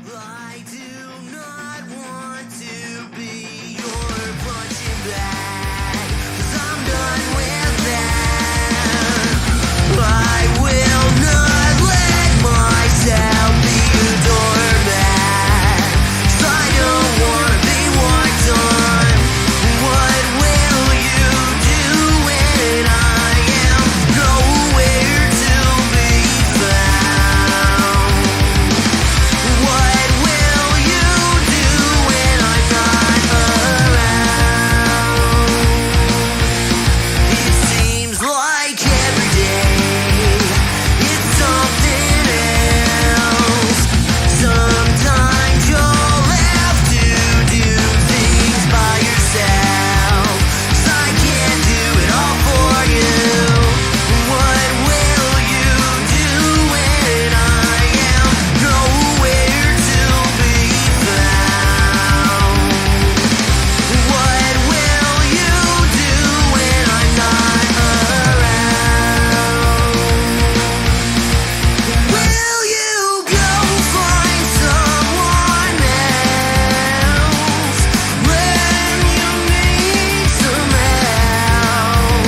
I do not want to be your punching bag, 'cause I'm done with that. I will not let myself be a doormat, 'cause I don't want to be walked on. What will you do when I am nowhere to be found? What will you do when I'm not around? It seems like every day it's something else. Sometimes you'll have to do things by yourself, 'cause I can't do it all for you. What will you do when I am nowhere to be found? What will you do when I'm not around? Will you go find someone else when you need some help?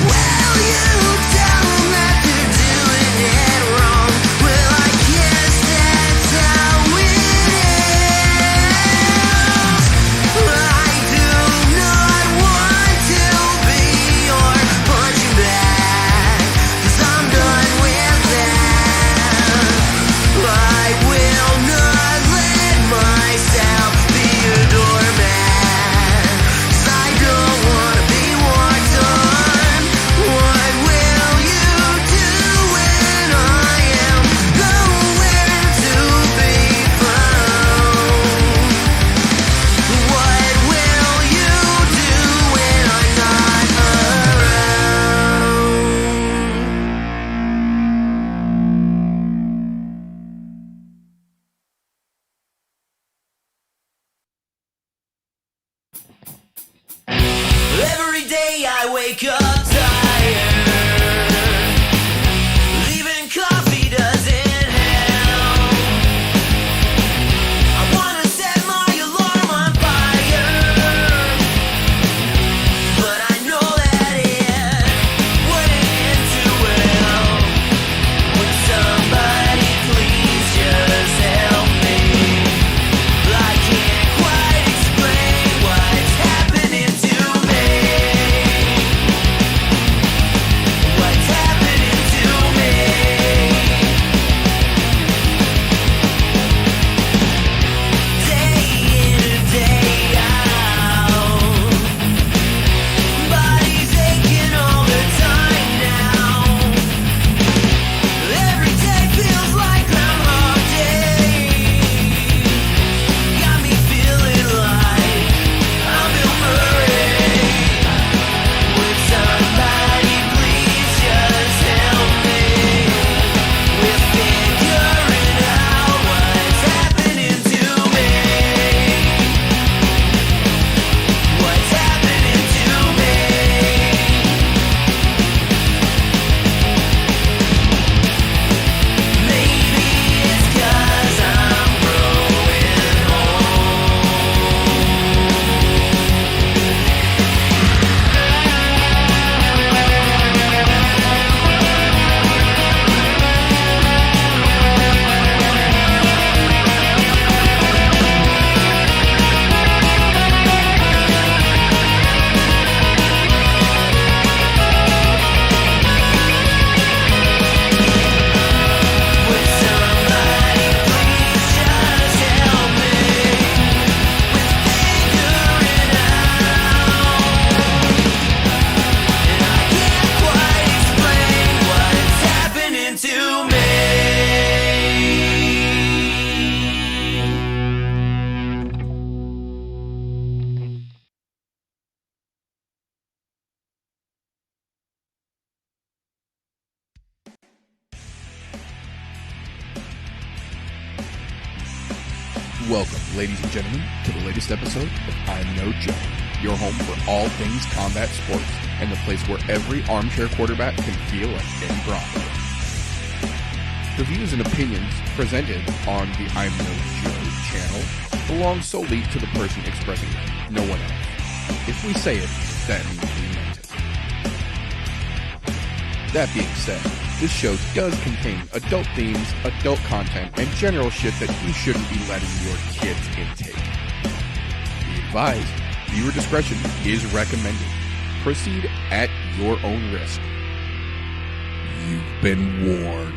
Will you tell them that they're doing it wrong? Well, I guess that's how it is. I do not want to be your punching bag, 'cause I'm done with that. I will not let myself be a doormat, 'cause I don't want to be walked on. What will you do when I am nowhere to be found? What will you do when I'm not around? Every day I wake up tired. Leaving coffee doesn't help. I wanna set my alarm on fire, but I know that it wouldn't end too well. Would somebody please just help me? I can't quite explain what's happening to me. What's happening to me? Day in and day out, body's aching all the time now. Every day feels like Groundhog Day. Got me feeling like I'm Bill Murray. Would somebody please just help me with figuring out what's happening to me? What's happening to me? Maybe it's 'cause I'm growing Would somebody please just help me with figuring out? And I can't quite explain what's happening to me. Welcome, ladies and gentlemen, to the latest episode of I'm No Joke, your home for all things combat sports, and the place where every armchair quarterback can feel like Ben Bronco. The views and opinions presented on the I'm No Joe channel belong solely to the person expressing them, no one else. If we say it, that means we meant it. That being said, this show does contain adult themes, adult content, and general shit that you shouldn't be letting your kids intake. Be advised, viewer discretion is recommended. Proceed at your own risk. You've been warned.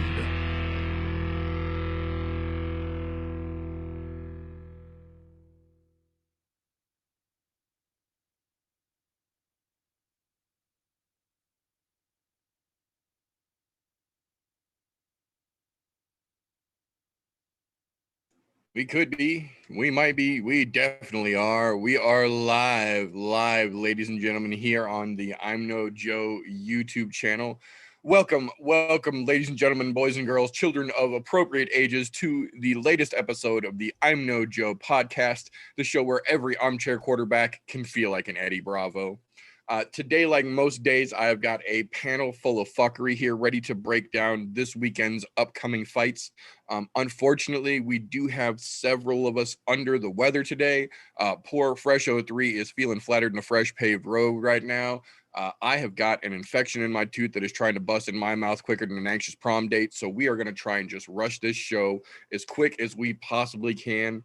We could be, we might be, we definitely are. We are live, ladies and gentlemen, here on the I'm No Joe YouTube channel. Welcome, ladies and gentlemen, boys and girls, children of appropriate ages, to the latest episode of the I'm No Joe podcast, the show where every armchair quarterback can feel like an Eddie Bravo. Today, like most days, I have got a panel full of fuckery here ready to break down this weekend's upcoming fights. Unfortunately, we do have several of us under the weather today. Poor Fresh 03 is feeling flattered in a fresh paved road right now. I have got an infection in my tooth that is trying to bust in my mouth quicker than an anxious prom date. So we are going to try and just rush this show as quick as we possibly can.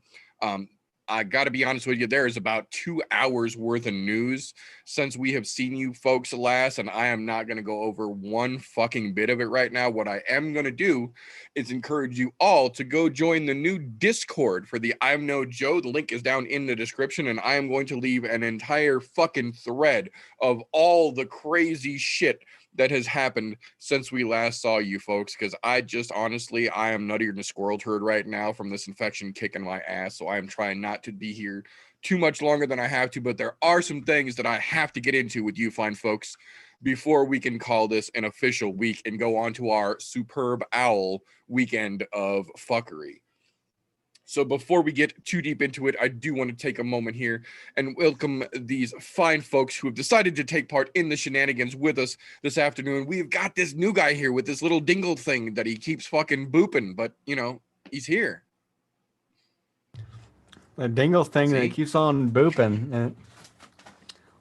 I got to be honest with you, there is about 2 hours worth of news since we have seen you folks last, and I am not going to go over one fucking bit of it right now. What I am going to do is encourage you all to go join the new Discord for the I'm No Joe. The link is down in the description, and I am going to leave an entire fucking thread of all the crazy shit that has happened since we last saw you folks, because I just honestly, I am nuttier than a squirrel turd right now from this infection kicking my ass, so I am trying not to be here too much longer than I have to, but there are some things that I have to get into with you fine folks before we can call this an official week and go on to our superb owl weekend of fuckery. So before we get too deep into it, I do want to take a moment here and welcome these fine folks who have decided to take part in the shenanigans with us this afternoon. We've got this new guy here with this little dingle thing that he keeps fucking booping, but, you know, he's here. A dingle thing that keeps on booping. And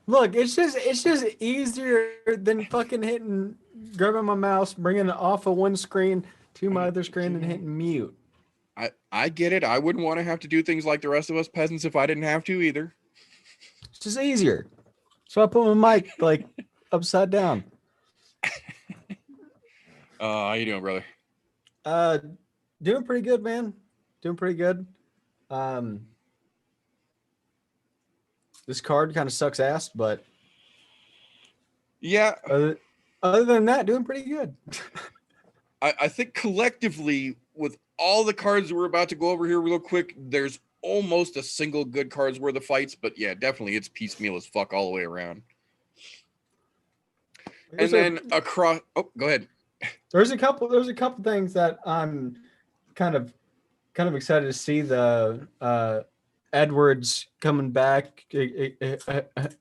look, it's just easier than fucking grabbing my mouse, bringing it off of one screen to my other screen and hitting mute. I get it. I wouldn't want to have to do things like the rest of us peasants if I didn't have to either. It's just easier. So I put my mic like upside down. How you doing, brother? Doing pretty good, man. Doing pretty good. This card kind of sucks ass, but yeah. Other than that, doing pretty good. I think collectively, with all the cards we're about to go over here real quick, there's almost a single good card's worth of fights, but yeah, definitely it's piecemeal as fuck all the way around. And then across, oh, go ahead. There's a couple things that I'm kind of excited to see. The Edwards coming back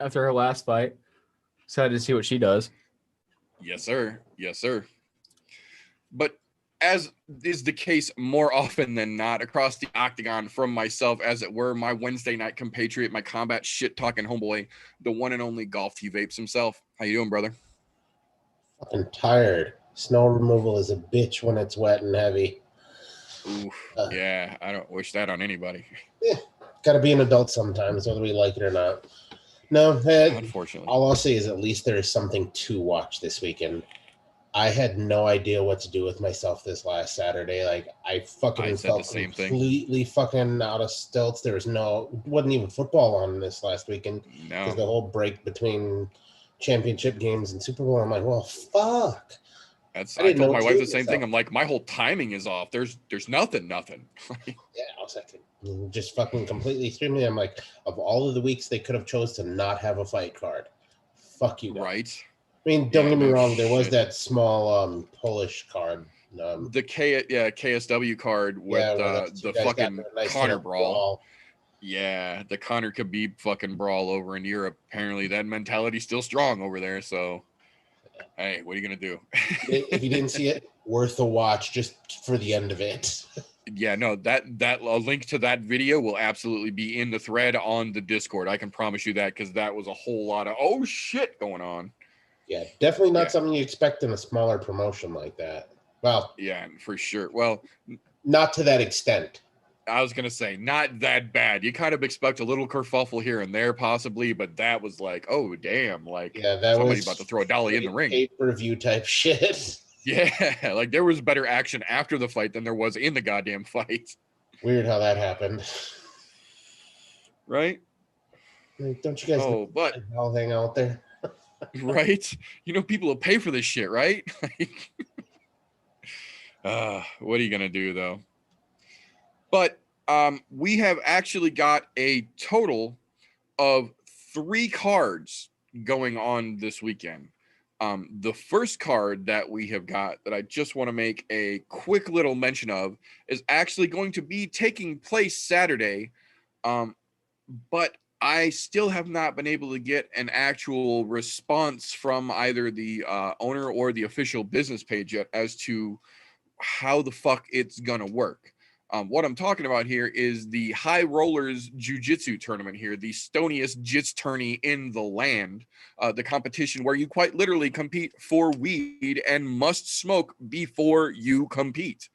after her last fight. Excited to see what she does. Yes, sir. Yes, sir. But as is the case more often than not across the octagon from myself, as it were, my Wednesday night compatriot, my combat shit-talking homeboy, the one and only Golf T Vapes himself. How you doing, brother? Fucking tired. Snow removal is a bitch when it's wet and heavy. Ooh, yeah, I don't wish that on anybody. Yeah, gotta be an adult sometimes, whether we like it or not. No, unfortunately. All I'll say is at least there is something to watch this weekend. I had no idea what to do with myself this last Saturday. Like, I felt completely fucking out of stilts. There wasn't even football on this last weekend. No. Because the whole break between championship games and Super Bowl, I'm like, well, fuck. I told my wife the same thing. I'm like, my whole timing is off. There's nothing. Yeah, I was like, just fucking completely threw me. I'm like, of all of the weeks they could have chose to not have a fight card. Fuck you guys. Right. I mean, don't get me wrong. There was that small Polish card. The KSW card with the fucking Connor brawl. Yeah, the Connor Khabib fucking brawl over in Europe. Apparently, that mentality's still strong over there. So Hey, what are you gonna do? If you didn't see it, worth a watch just for the end of it. Yeah, no, that a link to that video will absolutely be in the thread on the Discord. I can promise you that, because that was a whole lot of oh shit going on. Yeah, definitely not something you expect in a smaller promotion like that. Well, yeah, for sure. Well, not to that extent. I was gonna say not that bad. You kind of expect a little kerfuffle here and there, possibly, but that was like, oh damn, like that somebody was about to throw a dolly in the ring. Pay-per-view type shit. Yeah, like there was better action after the fight than there was in the goddamn fight. Weird how that happened. Right? Like, don't you guys know but all thing out there? Right? You know, people will pay for this shit, right? What are you gonna do though? But we have actually got a total of 3 cards going on this weekend. The first card that we have got that I just want to make a quick little mention of is actually going to be taking place Saturday. But I still have not been able to get an actual response from either the owner or the official business page yet as to how the fuck it's gonna work. What I'm talking about here is the High Rollers Jiu-Jitsu tournament here, the stoniest jitz tourney in the land, the competition where you quite literally compete for weed and must smoke before you compete.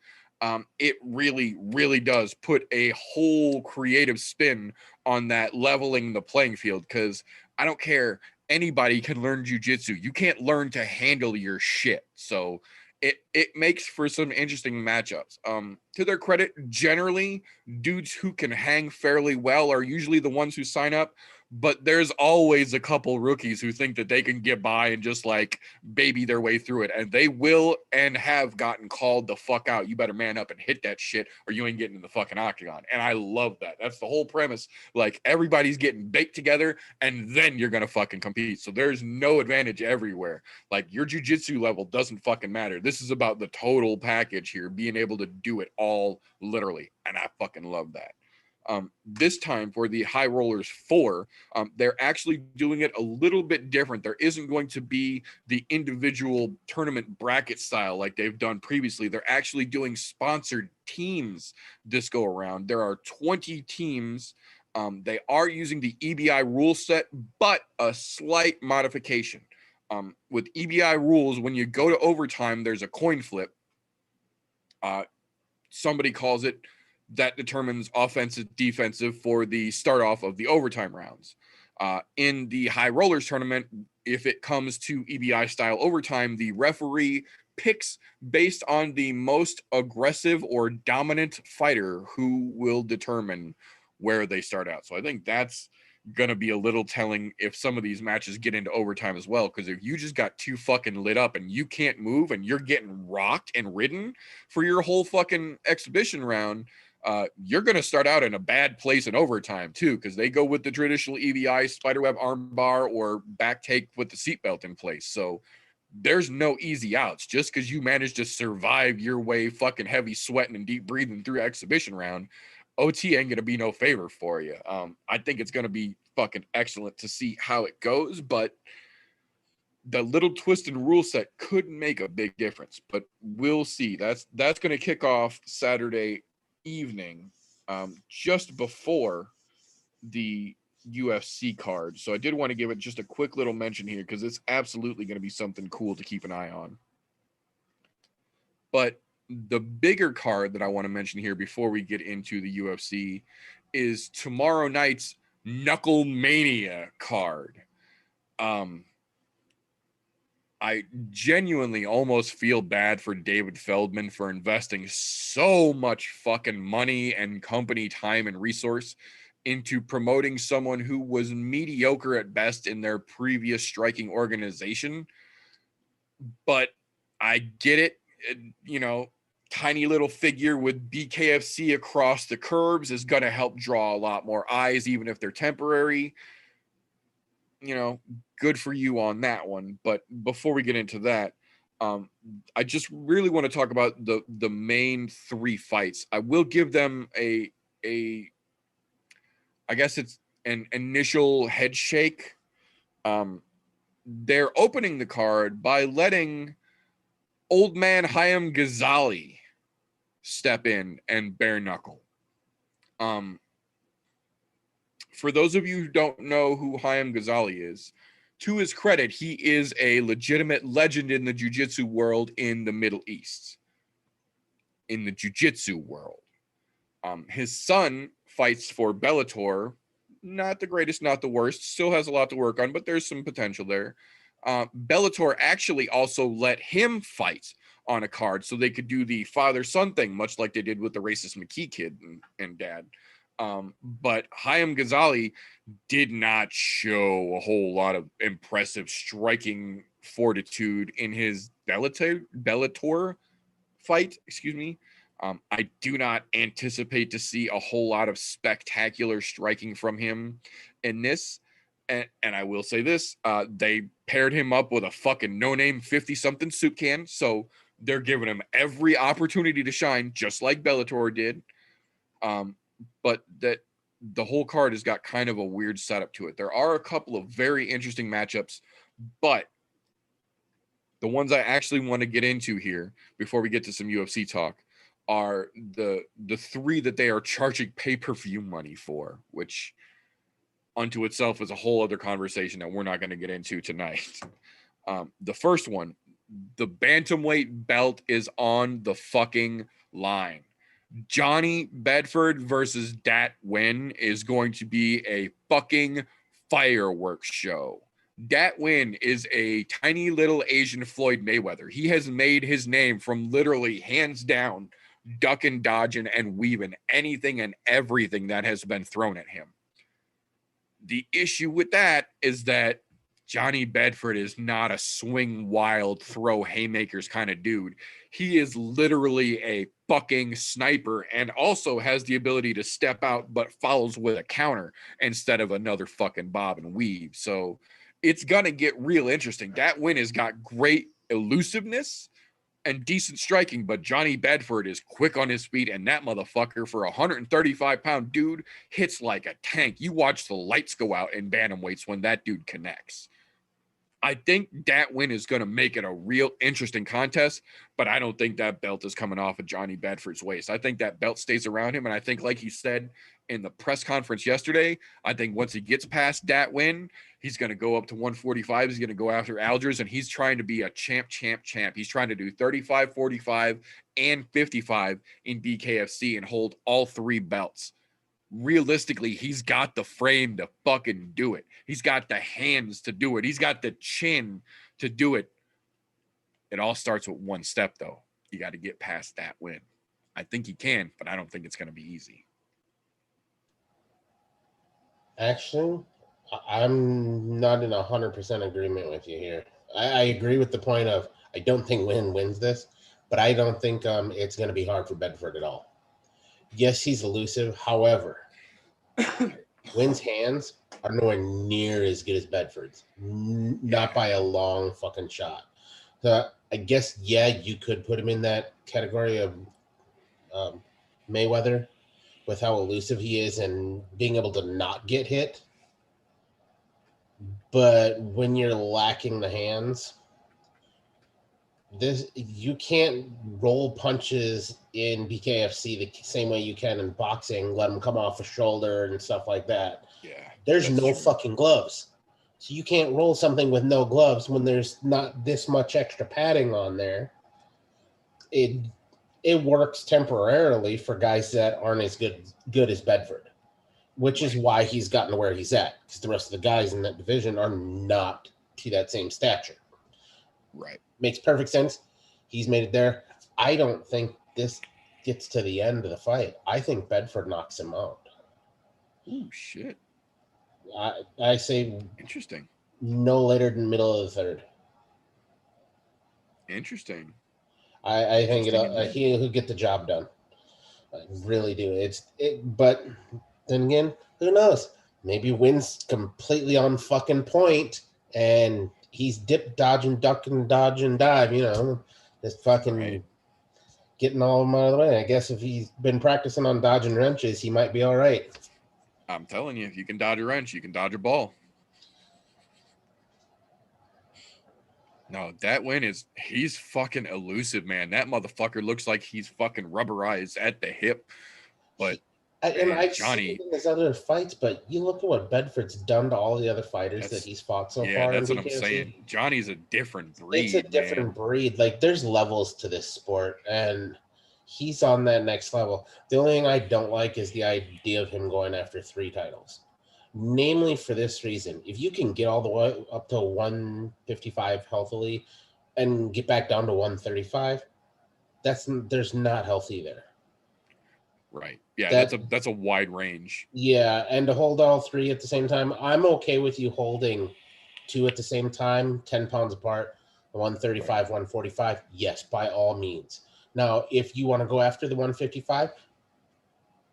It really, really does put a whole creative spin on that leveling the playing field, because I don't care, anybody can learn jiu-jitsu. You can't learn to handle your shit. So it makes for some interesting matchups. To their credit, generally, dudes who can hang fairly well are usually the ones who sign up, but there's always a couple rookies who think that they can get by and just like baby their way through it, and they will and have gotten called the fuck out. You better man up and hit that shit or you ain't getting in the fucking octagon. And I love that. That's the whole premise. Like, everybody's getting baked together and then you're gonna fucking compete. So there's no advantage everywhere. Like, your jiu-jitsu level doesn't fucking matter. This is about the total package here, being able to do it all literally, and I fucking love that. This time for the High Rollers 4, they're actually doing it a little bit different. There isn't going to be the individual tournament bracket style like they've done previously. They're actually doing sponsored teams this go around. There are 20 teams. They are using the EBI rule set, but a slight modification. With EBI rules, when you go to overtime, there's a coin flip. Somebody calls it, that determines offensive, defensive for the start off of the overtime rounds. In the High Rollers tournament, if it comes to EBI style overtime, the referee picks based on the most aggressive or dominant fighter who will determine where they start out. So I think that's going to be a little telling if some of these matches get into overtime as well, because if you just got too fucking lit up and you can't move and you're getting rocked and ridden for your whole fucking exhibition round, you're going to start out in a bad place in overtime too, because they go with the traditional EVI spiderweb armbar or back take with the seatbelt in place. So there's no easy outs. Just because you managed to survive your way fucking heavy sweating and deep breathing through exhibition round, OT ain't going to be no favor for you. I think it's going to be fucking excellent to see how it goes, but the little twist in rule set could make a big difference, but we'll see. That's going to kick off Saturday evening, just before the UFC card. So I did want to give it just a quick little mention here, because it's absolutely going to be something cool to keep an eye on. But the bigger card that I want to mention here before we get into the UFC is tomorrow night's Knuckle Mania card. I genuinely almost feel bad for David Feldman for investing so much fucking money and company time and resource into promoting someone who was mediocre at best in their previous striking organization. But I get it. You know, tiny little figure with BKFC across the curbs is going to help draw a lot more eyes, even if they're temporary. You know, good for you on that one. But before we get into that, I just really want to talk about the main 3 fights. I will give them a I guess it's an initial head shake. they're opening the card by letting old man Hayam Ghazali step in and bare knuckle. For those of you who don't know who Hayam Ghazali is, to his credit, he is a legitimate legend in the jiu-jitsu world in the Middle East. In the jiu-jitsu world. His son fights for Bellator. Not the greatest, not the worst. Still has a lot to work on, but there's some potential there. Bellator actually also let him fight on a card so they could do the father-son thing, much like they did with the racist McKee kid and dad. But Hayam Ghazali did not show a whole lot of impressive striking fortitude in his Bellator fight. Excuse me. I do not anticipate to see a whole lot of spectacular striking from him in this. And I will say this, they paired him up with a fucking no-name 50-something soup can, so they're giving him every opportunity to shine, just like Bellator did. But that the whole card has got kind of a weird setup to it. There are a couple of very interesting matchups, but the ones I actually want to get into here before we get to some UFC talk are the three that they are charging pay-per-view money for, which unto itself is a whole other conversation that we're not going to get into tonight. The first one, the bantamweight belt is on the fucking line. Johnny Bedford versus Dat Nguyen is going to be a fucking fireworks show. Dat Nguyen is a tiny little Asian Floyd Mayweather. He has made his name from literally hands down ducking, dodging, and weaving anything and everything that has been thrown at him. The issue with that is that Johnny Bedford is not a swing wild, throw haymakers kind of dude. He is literally a fucking sniper and also has the ability to step out, but follows with a counter instead of another fucking bob and weave. So it's going to get real interesting. Dat Nguyen has got great elusiveness and decent striking, but Johnny Bedford is quick on his feet, and that motherfucker, for a 135-pound dude, hits like a tank. You watch the lights go out in bantamweights when that dude connects. I think Dat Nguyen is going to make it a real interesting contest, but I don't think that belt is coming off of Johnny Bedford's waist. I think that belt stays around him, and I think, like he said in the press conference yesterday, I think once he gets past Dat Nguyen, he's going to go up to 145. He's going to go after Algiers, and he's trying to be a champ. He's trying to do 35, 45, and 55 in BKFC and hold all three belts. Realistically, he's got the frame to fucking do it. He's got the hands to do it. He's got the chin to do it. It all starts with one step, though. You got to get past that win. I think he can, but I don't think it's going to be easy. Actually, I'm not in 100% agreement with you here. I agree with the point of I don't think Nguyen wins this, but I don't think it's going to be hard for Bedford at all. Yes, he's elusive. However, Nguyen's hands are nowhere near as good as Bedford's. Not by a long fucking shot. So I guess, yeah, you could put him in that category of Mayweather with how elusive he is and being able to not get hit. But when you're lacking the hands, you can't roll punches in BKFC the same way you can in boxing, let them come off a shoulder and stuff like that. Yeah. There's no fucking gloves. So you can't roll something with no gloves when there's not this much extra padding on there. It works temporarily for guys that aren't as good as Bedford, which is why he's gotten to where he's at, because the rest of the guys in that division are not to that same stature. Right. Makes perfect sense. He's made it there. I don't think this gets to the end of the fight. I think Bedford knocks him out. Ooh, shit. I say interesting. No later than middle of the third. Interesting. I think he'll get the job done. I really do. But then again, who knows? Maybe Wynn's completely on fucking point and he's dip, dodging, ducking, dodge, and dive, just fucking getting all of them out of the way. I guess if he's been practicing on dodging wrenches, he might be all right. I'm telling you, if you can dodge a wrench, you can dodge a ball. No, that win he's fucking elusive, man. That motherfucker looks like he's fucking rubberized at the hip. But I've Johnny, seen it in his other fights, but you look at what Bedford's done to all the other fighters that he's fought so far. That's what I'm saying. Johnny's a different breed. It's a different breed. Like, there's levels to this sport, and he's on that next level. The only thing I don't like is the idea of him going after 3 titles. Namely for this reason. If you can get all the way up to 155 healthily and get back down to 135, there's not healthy there. Right. Yeah, that's a wide range. Yeah, and to hold all 3 at the same time, I'm okay with you holding 2 at the same time, 10 pounds apart, 135, right. 145. Yes, by all means. Now, if you want to go after the 155,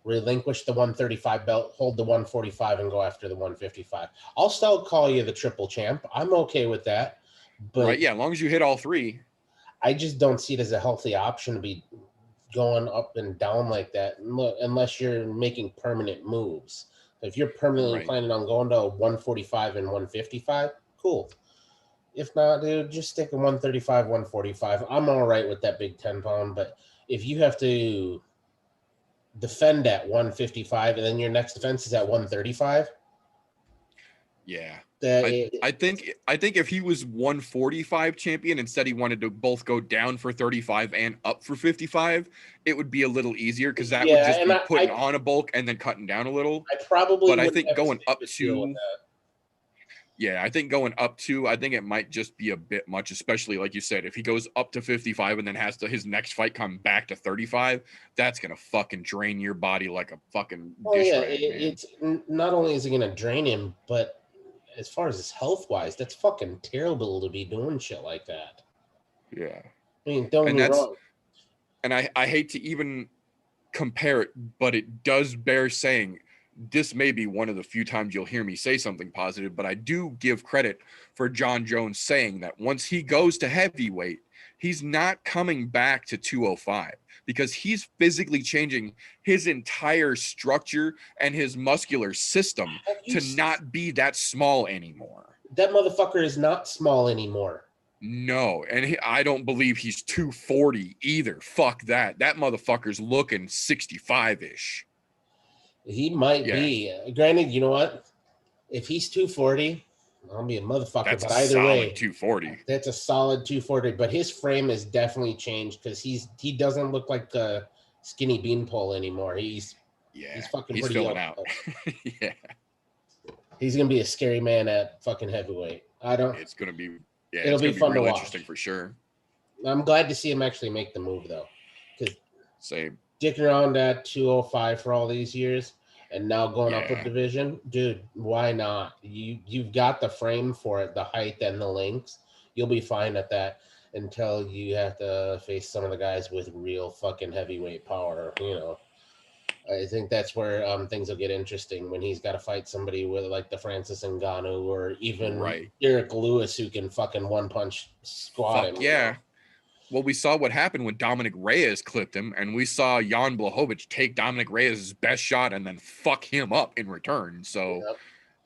relinquish the 135 belt, hold the 145, and go after the 155. I'll still call you the triple champ. I'm okay with that. But right, yeah, as long as you hit all 3. I just don't see it as a healthy option to be going up and down like that unless you're making permanent moves. If you're permanently planning on going to 145 and 155, cool. If not, dude, just stick at 135, 145. I'm all right with that big 10-pound, but if you have to defend at 155 and then your next defense is at 135, yeah. I think if he was 145 champion, instead he wanted to both go down for 35 and up for 55, it would be a little easier because that would just be putting on a bulk and then cutting down a little. I think going up to I think it might just be a bit much, especially like you said, if he goes up to 55 and then has to his next fight come back to 35, that's gonna fucking drain your body like a fucking dish rag, it's not only is it gonna drain him, but as far as his health wise, that's fucking terrible to be doing shit like that. Yeah. I mean, don't get me wrong. And I hate to even compare it, but it does bear saying this may be one of the few times you'll hear me say something positive, but I do give credit for John Jones saying that once he goes to heavyweight, he's not coming back to 205 because he's physically changing his entire structure and his muscular system to not be that small anymore. That motherfucker is not small anymore. No, and I don't believe he's 240 either. Fuck that. That motherfucker's looking 65-ish. He might be. Granted, you know what? If he's 240, I'll be a motherfucker. That's but either way, 240. That's a solid 240. But his frame has definitely changed because he doesn't look like the skinny beanpole anymore. He's fucking filling out. Yeah. He's gonna be a scary man at fucking heavyweight. It's gonna be it'll be fun to watch. Interesting for sure. I'm glad to see him actually make the move though. Because same. Dicking around at 205 for all these years and now going up a division, dude, why not? You've got the frame for it, the height and the lengths. You'll be fine at that until you have to face some of the guys with real fucking heavyweight power. I think that's where things will get interesting when he's got to fight somebody with like the Francis Ngannou or even Derek Lewis who can fucking one punch squat him. Yeah. Well, we saw what happened when Dominic Reyes clipped him, and we saw Jan Blachowicz take Dominic Reyes' best shot and then fuck him up in return. So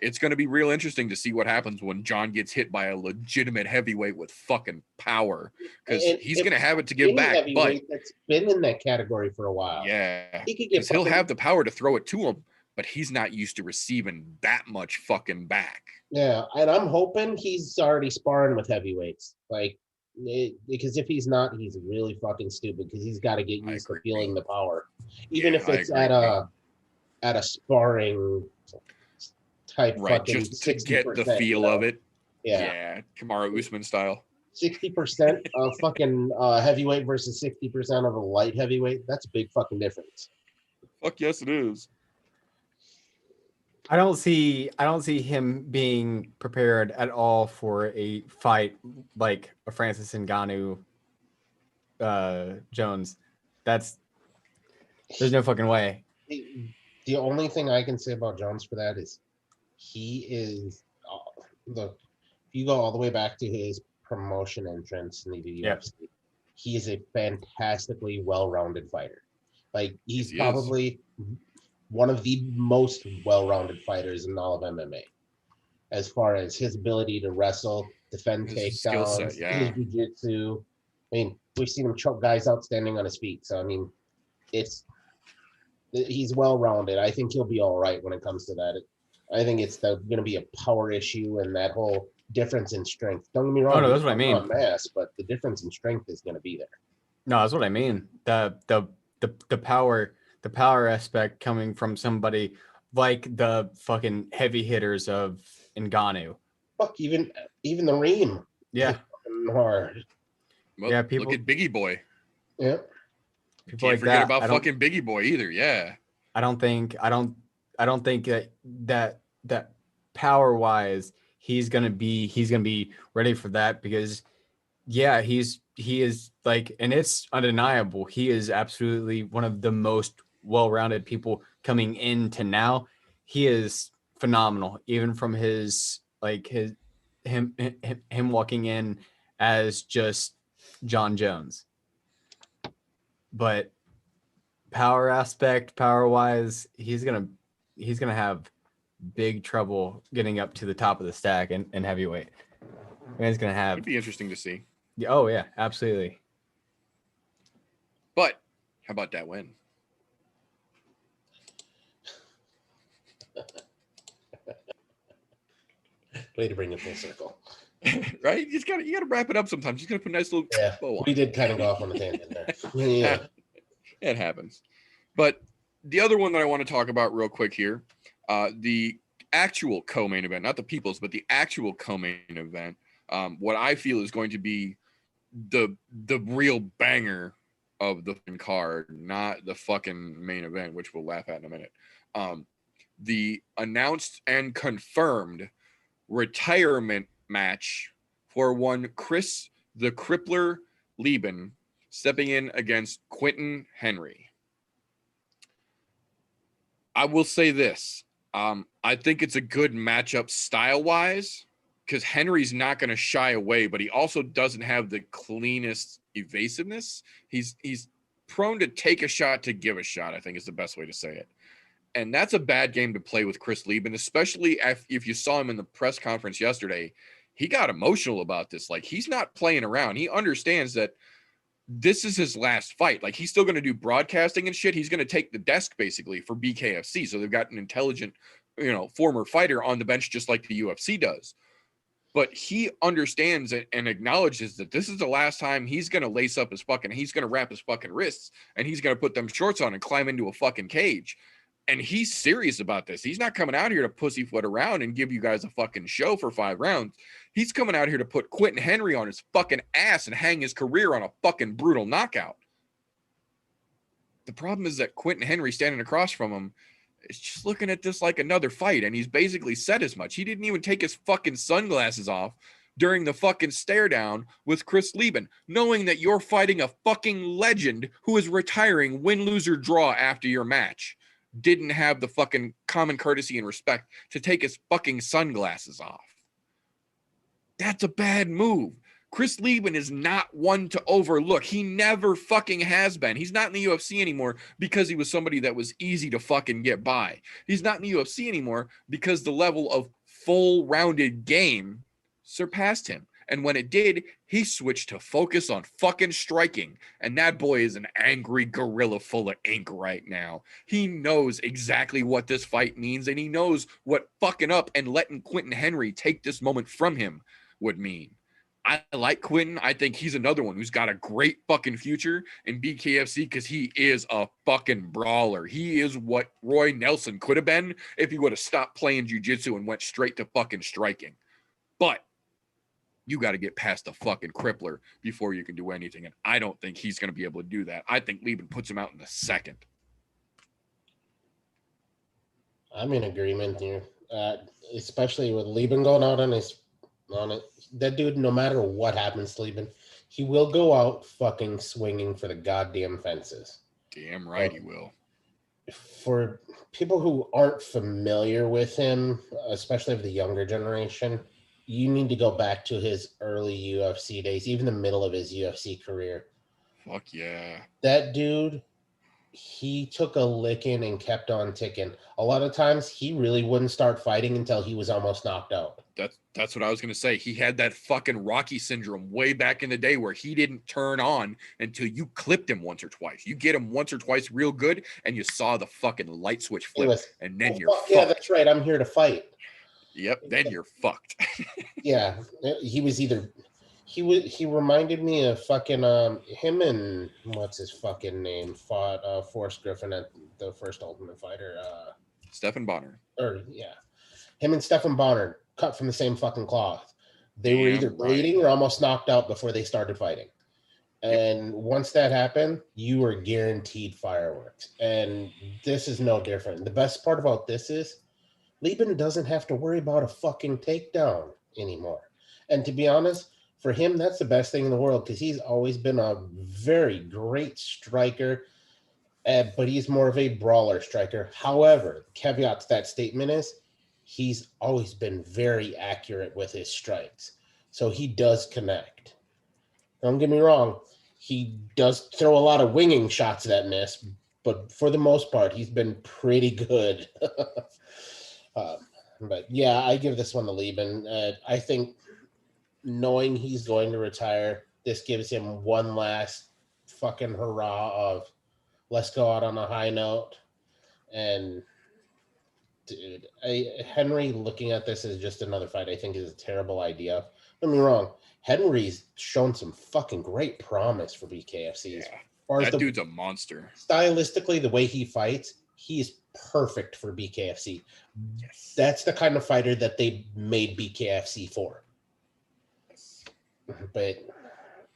it's going to be real interesting to see what happens when John gets hit by a legitimate heavyweight with fucking power, because he's going to have it to give back. But that's been in that category for a while. Yeah, because he'll have the power to throw it to him, but he's not used to receiving that much fucking back. Yeah, and I'm hoping he's already sparring with heavyweights, because if he's not, he's really fucking stupid because he's got to get used to feeling the power, even if it's at a sparring type, fucking just to get the feel of it. Yeah, Kamaru Usman style. 60% of fucking heavyweight versus 60% of a light heavyweight. That's a big fucking difference. Fuck yes, it is. I don't see him being prepared at all for a fight like a Francis Ngannou Jones. There's no fucking way. The only thing I can say about Jones for that is he is look, if you go all the way back to his promotion entrance in the UFC, he is a fantastically well-rounded fighter. Like he's probably one of the most well-rounded fighters in all of MMA, as far as his ability to wrestle, defend His skill set, takedowns, yeah. his jiu-jitsu. I mean, we've seen him choke guys out standing on his feet. So, I mean, he's well-rounded. I think he'll be all right when it comes to that. I think it's going to be a power issue and that whole difference in strength. Don't get me wrong. Oh, no, that's what I mean. On mass, but the difference in strength is going to be there. No, that's what I mean. The power aspect coming from somebody like the fucking heavy hitters of Ngannou. Fuck, even the Reem. Yeah. Hard. Well, Yeah, people look at Biggie Boy. Yeah. People Can't like forget that. about fucking Biggie Boy either. Yeah. I don't think that power wise he's gonna be ready for that, because yeah, he is like, and it's undeniable, he is absolutely one of the most well-rounded people coming into now. He is phenomenal, even from his him walking in as just John Jones. But power wise, he's gonna have big trouble getting up to the top of the stack in heavyweight. And he's gonna have. It'd be interesting to see. Oh yeah, absolutely. But how about that win? Way to bring it full circle. Right? You gotta wrap it up sometimes. You gotta put a nice little bow on. We did kind of go off on a tangent there. Yeah. It happens. But the other one that I want to talk about real quick here, the actual co-main event, not the people's, but the actual co-main event, what I feel is going to be the real banger of the card, not the fucking main event, which we'll laugh at in a minute. The announced and confirmed retirement match for one Chris the Crippler Lieben stepping in against Quentin Henry. I will say this. I think it's a good matchup style-wise, because Henry's not going to shy away, but he also doesn't have the cleanest evasiveness. He's prone to take a shot to give a shot, I think is the best way to say it. And that's a bad game to play with Chris Lieben, especially if you saw him in the press conference yesterday. He got emotional about this. Like, he's not playing around. He understands that this is his last fight. Like, he's still going to do broadcasting and shit. He's going to take the desk basically for BKFC. So they've got an intelligent, former fighter on the bench, just like the UFC does. But he understands it and acknowledges that this is the last time he's going to lace up he's going to wrap his fucking wrists, and he's going to put them shorts on and climb into a fucking cage. And he's serious about this. He's not coming out here to pussyfoot around and give you guys a fucking show for 5 rounds. He's coming out here to put Quentin Henry on his fucking ass and hang his career on a fucking brutal knockout. The problem is that Quentin Henry standing across from him is just looking at this like another fight, and he's basically said as much. He didn't even take his fucking sunglasses off during the fucking stare down with Chris Lieben, knowing that you're fighting a fucking legend who is retiring win, lose, or draw after your match. Didn't have the fucking common courtesy and respect to take his fucking sunglasses off. That's a bad move. Chris Lieben is not one to overlook. He never fucking has been. He's not in the UFC anymore because he was somebody that was easy to fucking get by. He's not in the UFC anymore because the level of full-rounded game surpassed him. And when it did, he switched to focus on fucking striking. And that boy is an angry gorilla full of ink right now. He knows exactly what this fight means, and he knows what fucking up and letting Quentin Henry take this moment from him would mean. I like Quentin. I think he's another one who's got a great fucking future in BKFC because he is a fucking brawler. He is what Roy Nelson could have been if he would have stopped playing jiu-jitsu and went straight to fucking striking. But you got to get past the fucking crippler before you can do anything. And I don't think he's going to be able to do that. I think Lieben puts him out in the second. I'm in agreement here, especially with Lieben going out on it. That dude, no matter what happens to Lieben, he will go out fucking swinging for the goddamn fences. Damn right he will. For people who aren't familiar with him, especially of the younger generation, you need to go back to his early UFC days, even the middle of his UFC career. Fuck yeah. That dude, he took a licking and kept on ticking. A lot of times, he really wouldn't start fighting until he was almost knocked out. That's what I was gonna say. He had that fucking Rocky syndrome way back in the day where he didn't turn on until you clipped him once or twice. You get him once or twice real good, and you saw the fucking light switch flip, and then you're fucked. Yeah, that's right. I'm here to fight. Yep, then you're fucked. Yeah, he reminded me of fucking him and what's his fucking name fought Forrest Griffin at the first Ultimate Fighter. Stephen Bonner. Him and Stephen Bonner cut from the same fucking cloth. They were either bleeding or almost knocked out before they started fighting. And once that happened, you were guaranteed fireworks. And this is no different. The best part about this is Lieben doesn't have to worry about a fucking takedown anymore. And to be honest, for him, that's the best thing in the world because he's always been a very great striker, but he's more of a brawler striker. However, the caveat to that statement is he's always been very accurate with his strikes. So he does connect. Don't get me wrong. He does throw a lot of winging shots that miss, but for the most part, he's been pretty good. But yeah, I give this one to Lieben. I think knowing he's going to retire, this gives him one last fucking hurrah of let's go out on a high note. And dude, Henry looking at this as just another fight, I think is a terrible idea. Don't get me wrong. Henry's shown some fucking great promise for BKFC. Yeah, that dude's a monster. Stylistically, the way he fights, he's perfect for BKFC. Yes. That's the kind of fighter that they made BKFC for. Yes. But,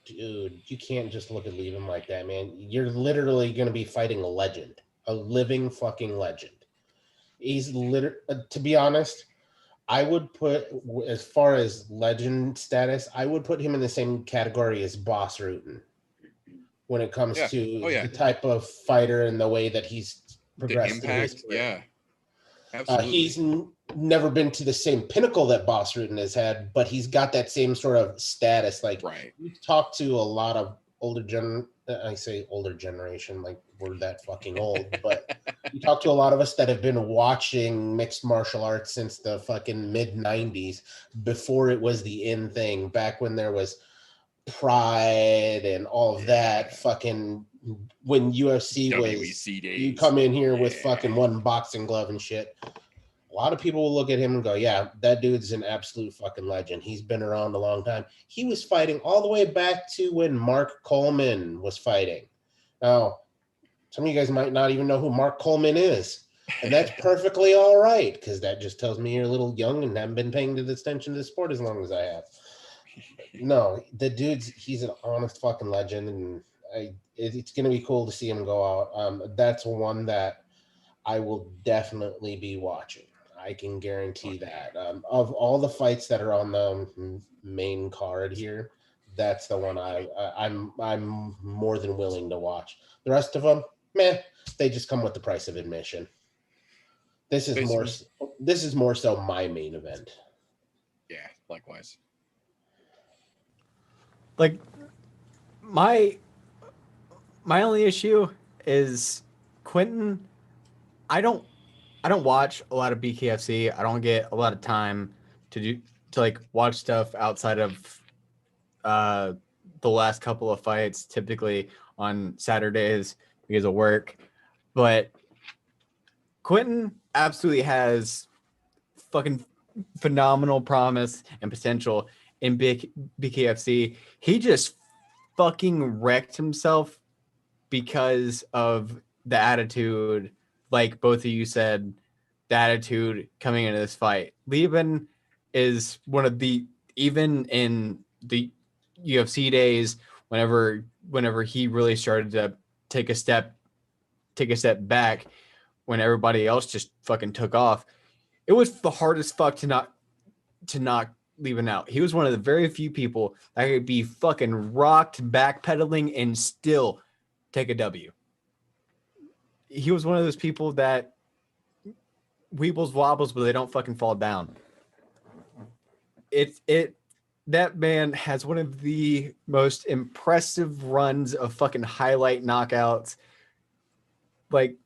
dude, you can't just look at Lieben like that, man. You're literally going to be fighting a legend. A living fucking legend. He's to be honest, I would put, as far as legend status, I would put him in the same category as Boss Rutan when it comes to the type of fighter and the way that he's progressed. The impact, yeah. Absolutely. He's never been to the same pinnacle that Boss Rutan has had, but he's got that same sort of status. Like, we've talked to a lot of older generation, like we're that fucking old, but we talked to a lot of us that have been watching mixed martial arts since the fucking mid 90s, before it was the in thing, back when there was Pride and all of that fucking, when UFC WEC was days. You come in here with fucking one boxing glove and shit. A lot of people will look at him and go, yeah, that dude's an absolute fucking legend. He's been around a long time. He was fighting all the way back to when Mark Coleman was fighting. Now, some of you guys might not even know who Mark Coleman is. And that's perfectly all right, because that just tells me you're a little young and haven't been paying attention to the sport as long as I have. No, the dude's, he's an honest fucking legend, and it's going to be cool to see him go out. That's one that I will definitely be watching. I can guarantee that. Of all the fights that are on the main card here, that's the one I'm more than willing to watch. The rest of them, meh, they just come with the price of admission. This is more so my main event. Yeah, likewise. Like, my only issue is Quentin. I don't watch a lot of BKFC. I don't get a lot of time to watch stuff outside of the last couple of fights, typically on Saturdays because of work. But Quentin absolutely has fucking phenomenal promise and potential in BKFC. He just fucking wrecked himself because of the attitude. Like both of you said, the attitude coming into this fight. Lieben is one of the, even in the UFC days, whenever he really started to take a step back, when everybody else just fucking took off, it was the hardest fuck to knock Lieben out. He was one of the very few people that could be fucking rocked backpedaling and still take a W. He was one of those people that weebles wobbles, but they don't fucking fall down. That man has one of the most impressive runs of fucking highlight knockouts. Like,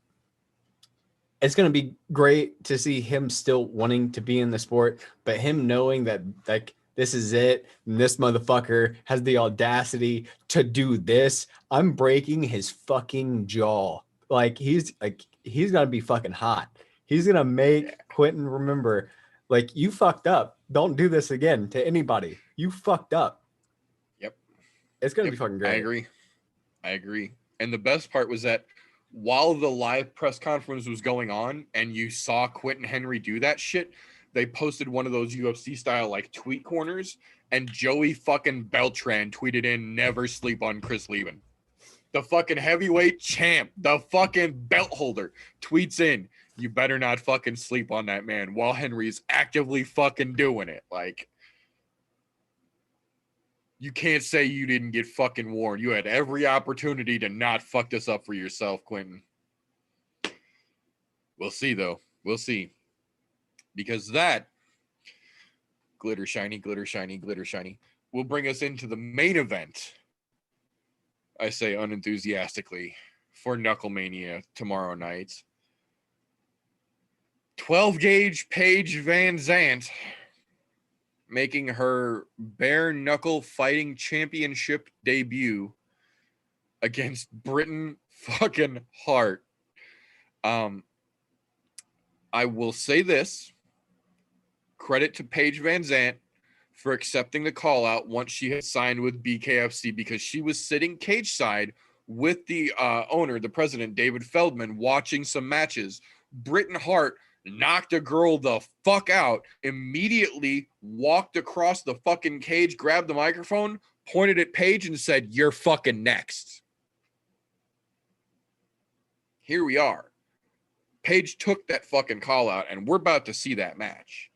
it's going to be great to see him still wanting to be in the sport, but him knowing that like this is it, and this motherfucker has the audacity to do this. I'm breaking his fucking jaw. Like he's gonna be fucking hot. He's gonna make Quentin remember, like, you fucked up. Don't do this again to anybody. You fucked up. Yep. It's gonna be fucking great. I agree. And the best part was that while the live press conference was going on and you saw Quentin Henry do that shit, they posted one of those UFC style like tweet corners, and Joey fucking Beltran tweeted in, "Never sleep on Chris Leben." The fucking heavyweight champ, the fucking belt holder, tweets in, "You better not fucking sleep on that man," while Henry's actively fucking doing it. Like, you can't say you didn't get fucking warned. You had every opportunity to not fuck this up for yourself, Quentin. We'll see, though. We'll see. Because that glitter shiny, glitter shiny, glitter shiny will bring us into the main event. I say unenthusiastically, for Knucklemania tomorrow night. 12-gauge Paige Van Zant making her bare knuckle fighting championship debut against Britain fucking Hart. I will say this. Credit to Paige Van Zant for accepting the call out once she had signed with BKFC, because she was sitting cage side with the owner, the president, David Feldman, watching some matches. Britain Hart knocked a girl the fuck out, immediately walked across the fucking cage, grabbed the microphone, pointed at Paige and said, "You're fucking next." Here we are. Paige took that fucking call out, and we're about to see that match.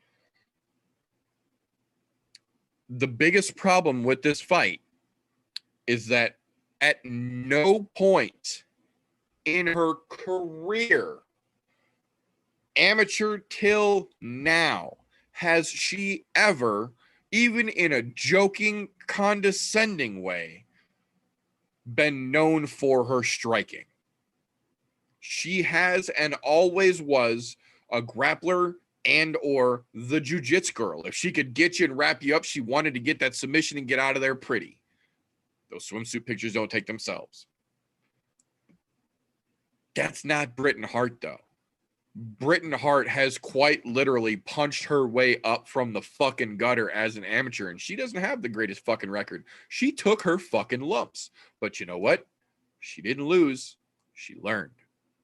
The biggest problem with this fight is that at no point in her career, amateur till now, has she ever, even in a joking, condescending way, been known for her striking. She has and always was a grappler and or the jiu-jitsu girl. If she could get you and wrap you up, she wanted to get that submission and get out of there pretty. Those swimsuit pictures don't take themselves. That's not Britain Hart, though. Britain Hart has quite literally punched her way up from the fucking gutter as an amateur, and she doesn't have the greatest fucking record. She took her fucking lumps. But you know what? She didn't lose. She learned,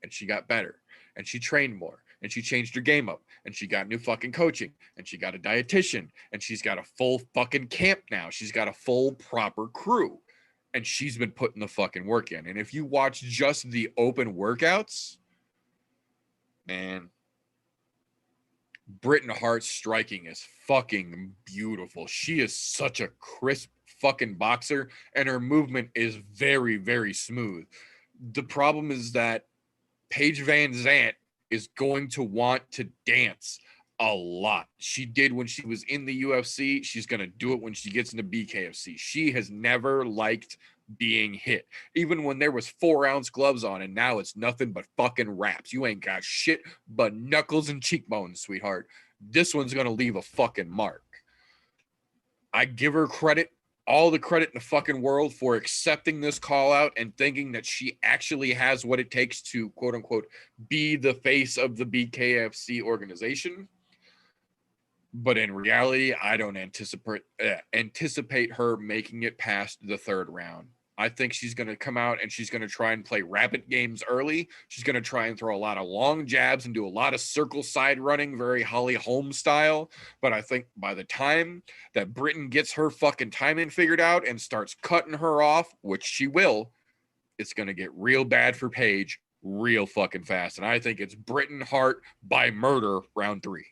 and she got better, and she trained more, and she changed her game up, and she got new fucking coaching, and she got a dietitian, and she's got a full fucking camp now. She's got a full proper crew, and she's been putting the fucking work in. And if you watch just the open workouts, man, Britain Hart's striking is fucking beautiful. She is such a crisp fucking boxer, and her movement is very, very smooth. The problem is that Paige Van Zant is going to want to dance a lot. She did when she was in the UFC. She's going to do it when she gets into BKFC. She has never liked being hit. Even when there was 4-ounce gloves on, and now it's nothing but fucking wraps. You ain't got shit but knuckles and cheekbones, sweetheart. This one's going to leave a fucking mark. I give her credit, all the credit in the fucking world, for accepting this call out and thinking that she actually has what it takes to, quote unquote, be the face of the BKFC organization. But in reality, I don't anticipate her making it past the third round. I think she's going to come out and she's going to try and play rabbit games early. She's going to try and throw a lot of long jabs and do a lot of circle side running, very Holly Holmes style. But I think by the time that Britain gets her fucking timing figured out and starts cutting her off, which she will, it's going to get real bad for Paige real fucking fast. And I think it's Britain Hart by murder round 3.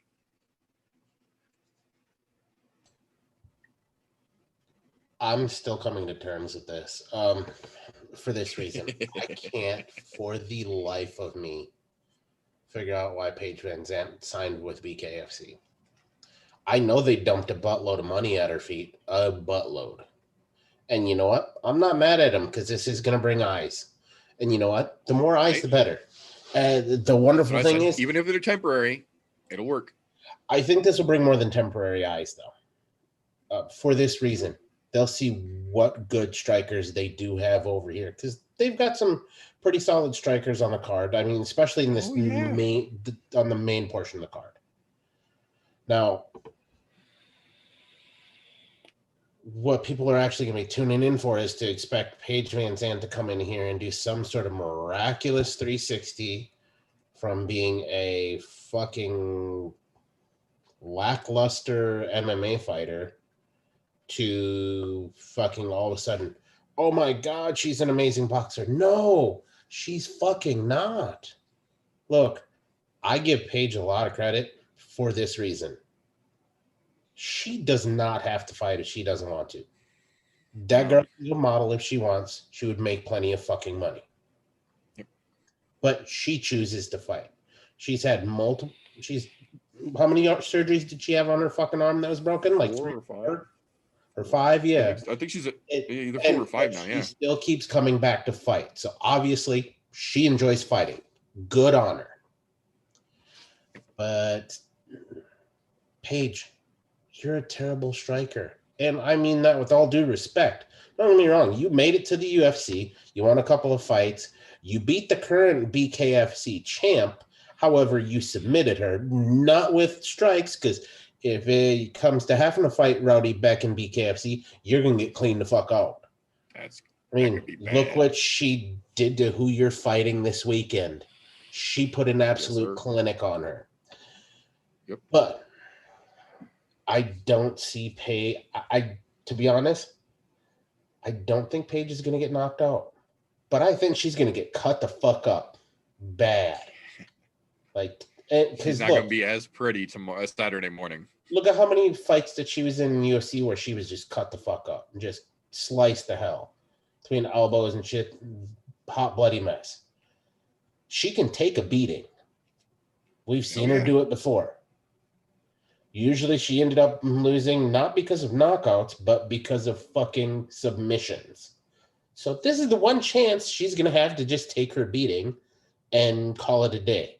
I'm still coming to terms with this. For this reason, I can't for the life of me figure out why Paige Van Zant signed with BKFC. I know they dumped a buttload of money at her feet, a buttload. And you know what? I'm not mad at them because this is going to bring eyes. And you know what? The more eyes, the better. The wonderful thing is, even if they're temporary, it'll work. I think this will bring more than temporary eyes, though. For this reason, they'll see what good strikers they do have over here, because they've got some pretty solid strikers on the card. I mean, especially in this on the main portion of the card. Now, what people are actually going to be tuning in for is to expect Paige Van Zandt to come in here and do some sort of miraculous 360 from being a fucking lackluster MMA fighter to fucking all of a sudden, oh my God, she's an amazing boxer. No, she's fucking not. Look, I give Paige a lot of credit for this reason. She does not have to fight if she doesn't want to. That girl is a model if she wants. She would make plenty of fucking money. Yep. But she chooses to fight. She's had multiple... How many surgeries did she have on her fucking arm that was broken? Like 4 or 5? Or 5, yeah. I think she's either 4 or 5 now, yeah. She still keeps coming back to fight. So obviously, she enjoys fighting. Good on her. But, Paige, you're a terrible striker. And I mean that with all due respect. Don't get me wrong. You made it to the UFC. You won a couple of fights. You beat the current BKFC champ. However, you submitted her, not with strikes, because if it comes to having to fight Rowdy Beck in BKFC, you're going to get cleaned the fuck out. Look what she did to who you're fighting this weekend. She put an absolute clinic on her. Yep. But I don't see Paige. To be honest, I don't think Paige is going to get knocked out. But I think she's going to get cut the fuck up bad. She's not going to be as pretty tomorrow, Saturday morning. Look at how many fights that she was in UFC where she was just cut the fuck up and just sliced the hell between elbows and shit, hot bloody mess. She can take a beating. We've seen her do it before. Usually she ended up losing not because of knockouts, but because of fucking submissions. So this is the one chance she's going to have to just take her beating and call it a day.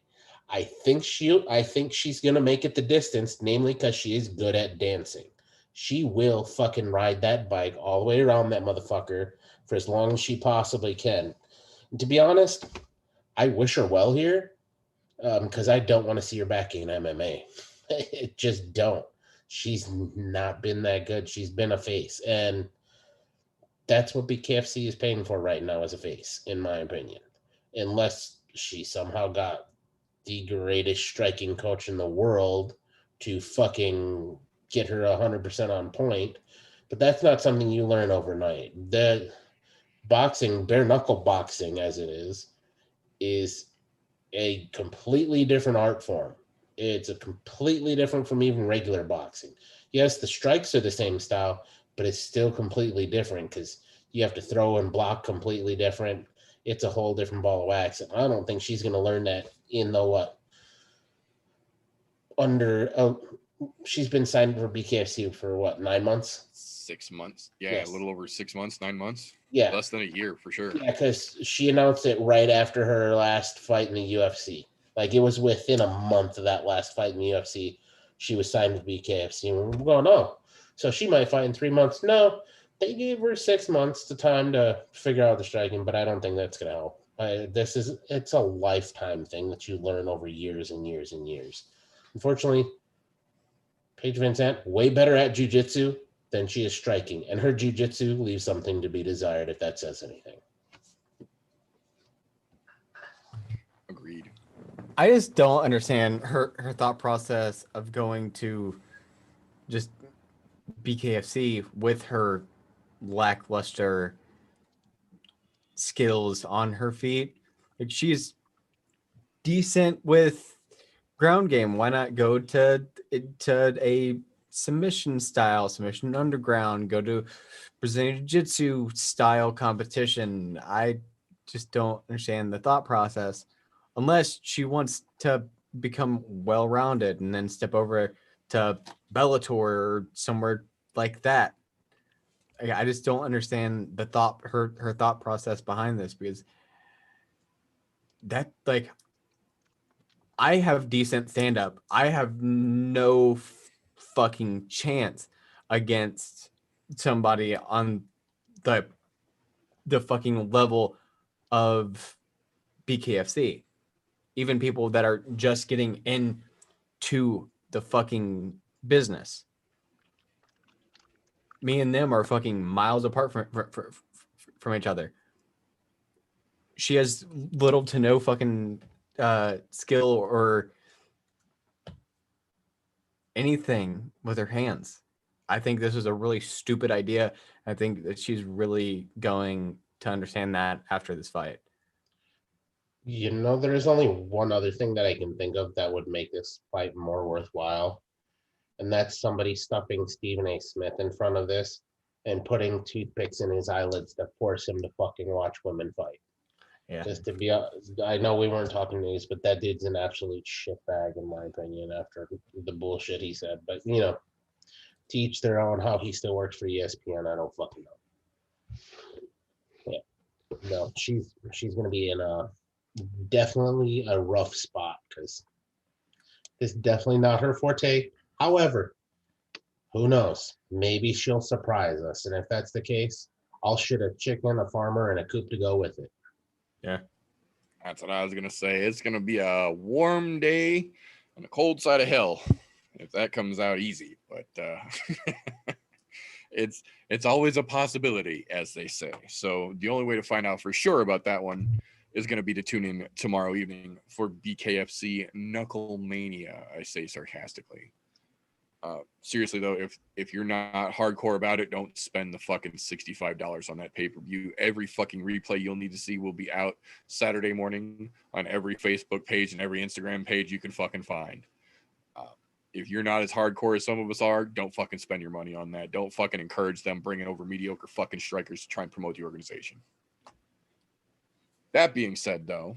I think she's going to make it the distance, namely because she is good at dancing. She will fucking ride that bike all the way around that motherfucker for as long as she possibly can. And to be honest, I wish her well here because I don't want to see her back in MMA. It just don't. She's not been that good. She's been a face. And that's what BKFC is paying for right now as a face, in my opinion. Unless she somehow got the greatest striking coach in the world to fucking get her 100% on point. But that's not something you learn overnight. The boxing, bare knuckle boxing as it is a completely different art form. It's a completely different from even regular boxing. Yes, the strikes are the same style, but it's still completely different because you have to throw and block completely different. It's a whole different ball of wax. And I don't think she's going to learn that in the she's been signed for BKFC for 9 months? 6 months. Yeah, yes. A little over 6 months, 9 months. Yeah. Less than a year for sure. Yeah, because she announced it right after her last fight in the UFC. Like it was within a month of that last fight in the UFC. She was signed with BKFC. And we're going, oh, so she might fight in 3 months. No, they gave her 6 months the time to figure out the striking, but I don't think that's going to help. It's a lifetime thing that you learn over years and years and years. Unfortunately, Paige Van Zandt, way better at jiu-jitsu than she is striking, and her jiu-jitsu leaves something to be desired if that says anything. Agreed. I just don't understand her thought process of going to just BKFC with her lackluster skills on her feet. Like she's decent with ground game. Why not go to a submission underground, go to Brazilian Jiu-Jitsu style competition? I just don't understand the thought process unless she wants to become well-rounded and then step over to Bellator or somewhere like that. I just don't understand her thought process behind this, because that, like, I have decent stand up. I have no fucking chance against somebody on the fucking level of BKFC. Even people that are just getting into the fucking business. Me and them are fucking miles apart from each other. She has little to no fucking skill or anything with her hands. I think this is a really stupid idea. I think that she's really going to understand that after this fight. You know, there is only one other thing that I can think of that would make this fight more worthwhile, and that's somebody stuffing Stephen A. Smith in front of this and putting toothpicks in his eyelids to force him to fucking watch women fight. Yeah. Just to be, I know we weren't talking news, but that dude's an absolute shitbag in my opinion after the bullshit he said. But you know, to each their own. How he still works for ESPN, I don't fucking know. Yeah, no, she's gonna be in definitely a rough spot because it's definitely not her forte. However, who knows? Maybe she'll surprise us, and if that's the case, I'll shit a chicken, a farmer, and a coop to go with it. Yeah. That's what I was gonna say. It's gonna be a warm day on the cold side of hell if that comes out easy. But it's always a possibility, as they say. So the only way to find out for sure about that one is going to be to tune in tomorrow evening for BKFC Knuckle Mania. I say sarcastically. Seriously though, if you're not hardcore about it, don't spend the fucking $65 on that pay-per-view. Every fucking replay you'll need to see will be out Saturday morning on every Facebook page and every Instagram page you can fucking find. If you're not as hardcore as some of us are, don't fucking spend your money on that. Don't fucking encourage them bringing over mediocre fucking strikers to try and promote the organization. That being said, though,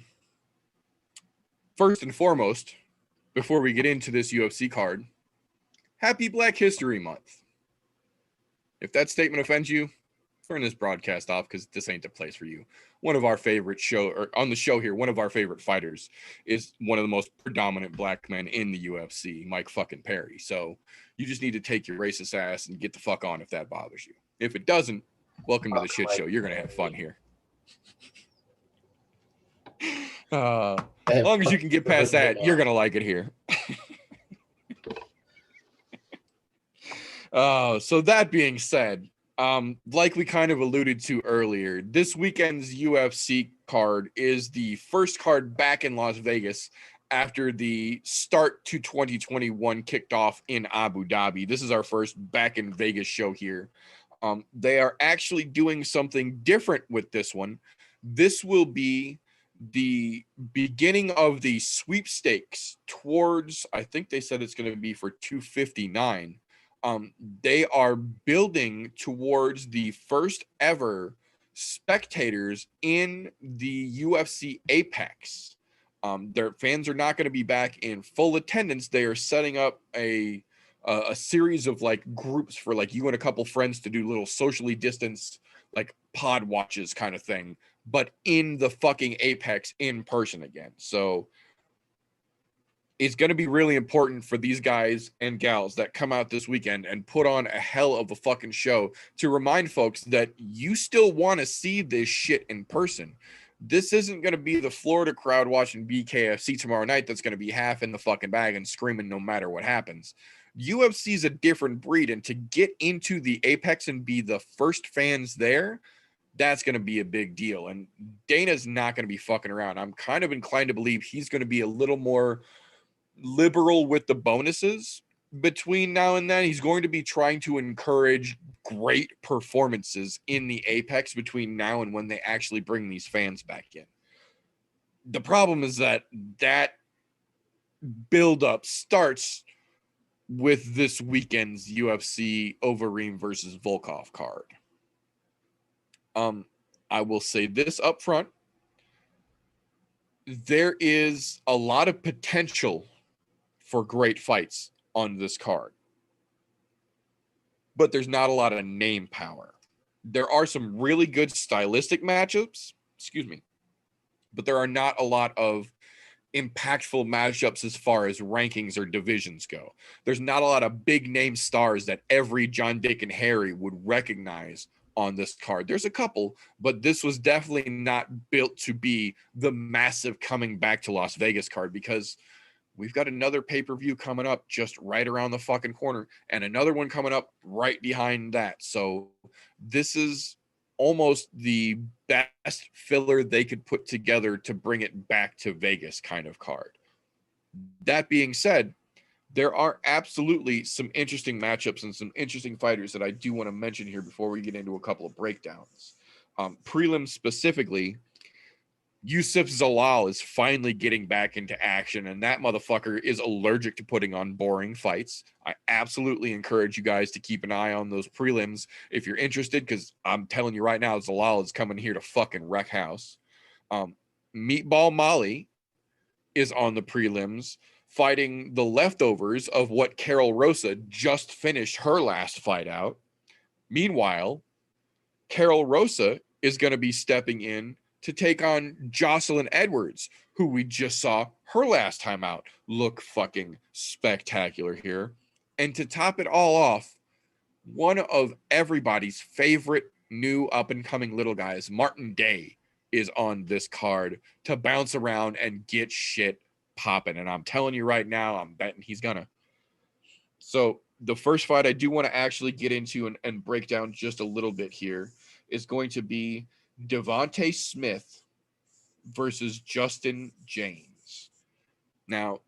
first and foremost, before we get into this UFC card, happy Black History Month. If that statement offends you, turn this broadcast off because this ain't the place for you. One of our favorite on the show here, one of our favorite fighters is one of the most predominant black men in the UFC, Mike fucking Perry. So you just need to take your racist ass and get the fuck on if that bothers you. If it doesn't, welcome to the shit show. You're going to have fun here. As long as you can get past that, you're going to like it here. So that being said, like we kind of alluded to earlier, this weekend's UFC card is the first card back in Las Vegas after the start to 2021 kicked off in Abu Dhabi. This is our first back in Vegas show here. They are actually doing something different with this one. This will be the beginning of the sweepstakes towards, I think they said it's going to be for 259. They are building towards the first ever spectators in the UFC Apex. Their fans are not going to be back in full attendance. They are setting up a series of like groups for like you and a couple friends to do little socially distanced like pod watches kind of thing, but in the fucking Apex in person again. So it's going to be really important for these guys and gals that come out this weekend and put on a hell of a fucking show to remind folks that you still want to see this shit in person. This isn't going to be the Florida crowd watching BKFC tomorrow night that's going to be half in the fucking bag and screaming no matter what happens. UFC is a different breed, and to get into the Apex and be the first fans there, that's going to be a big deal. And Dana's not going to be fucking around. I'm kind of inclined to believe he's going to be a little more liberal with the bonuses between now and then. He's going to be trying to encourage great performances in the Apex between now and when they actually bring these fans back in. The problem is that build-up starts with this weekend's UFC Overeem versus Volkov card. I will say this up front. There is a lot of potential for great fights on this card, but there's not a lot of name power. There are some really good stylistic matchups, but there are not a lot of impactful matchups as far as rankings or divisions go. There's not a lot of big name stars that every John, Dick, and Harry would recognize on this card. There's a couple, but this was definitely not built to be the massive coming back to Las Vegas card, because we've got another pay-per-view coming up just right around the fucking corner and another one coming up right behind that. So this is almost the best filler they could put together to bring it back to Vegas kind of card. That being said, there are absolutely some interesting matchups and some interesting fighters that I do want to mention here before we get into a couple of breakdowns. Prelims specifically, Yusuf Zalal is finally getting back into action, and that motherfucker is allergic to putting on boring fights. I absolutely encourage you guys to keep an eye on those prelims if you're interested, because I'm telling you right now, Zalal is coming here to fucking wreck house. Meatball Molly is on the prelims, fighting the leftovers of what Carol Rosa just finished her last fight out. Meanwhile, Carol Rosa is going to be stepping in to take on Jocelyn Edwards, who we just saw her last time out look fucking spectacular here. And to top it all off, one of everybody's favorite new up-and-coming little guys, Martin Day, is on this card to bounce around and get shit popping. And I'm telling you right now, I'm betting he's gonna. So the first fight I do want to actually get into and break down just a little bit here is going to be Devonta Smith versus Justin James. Now,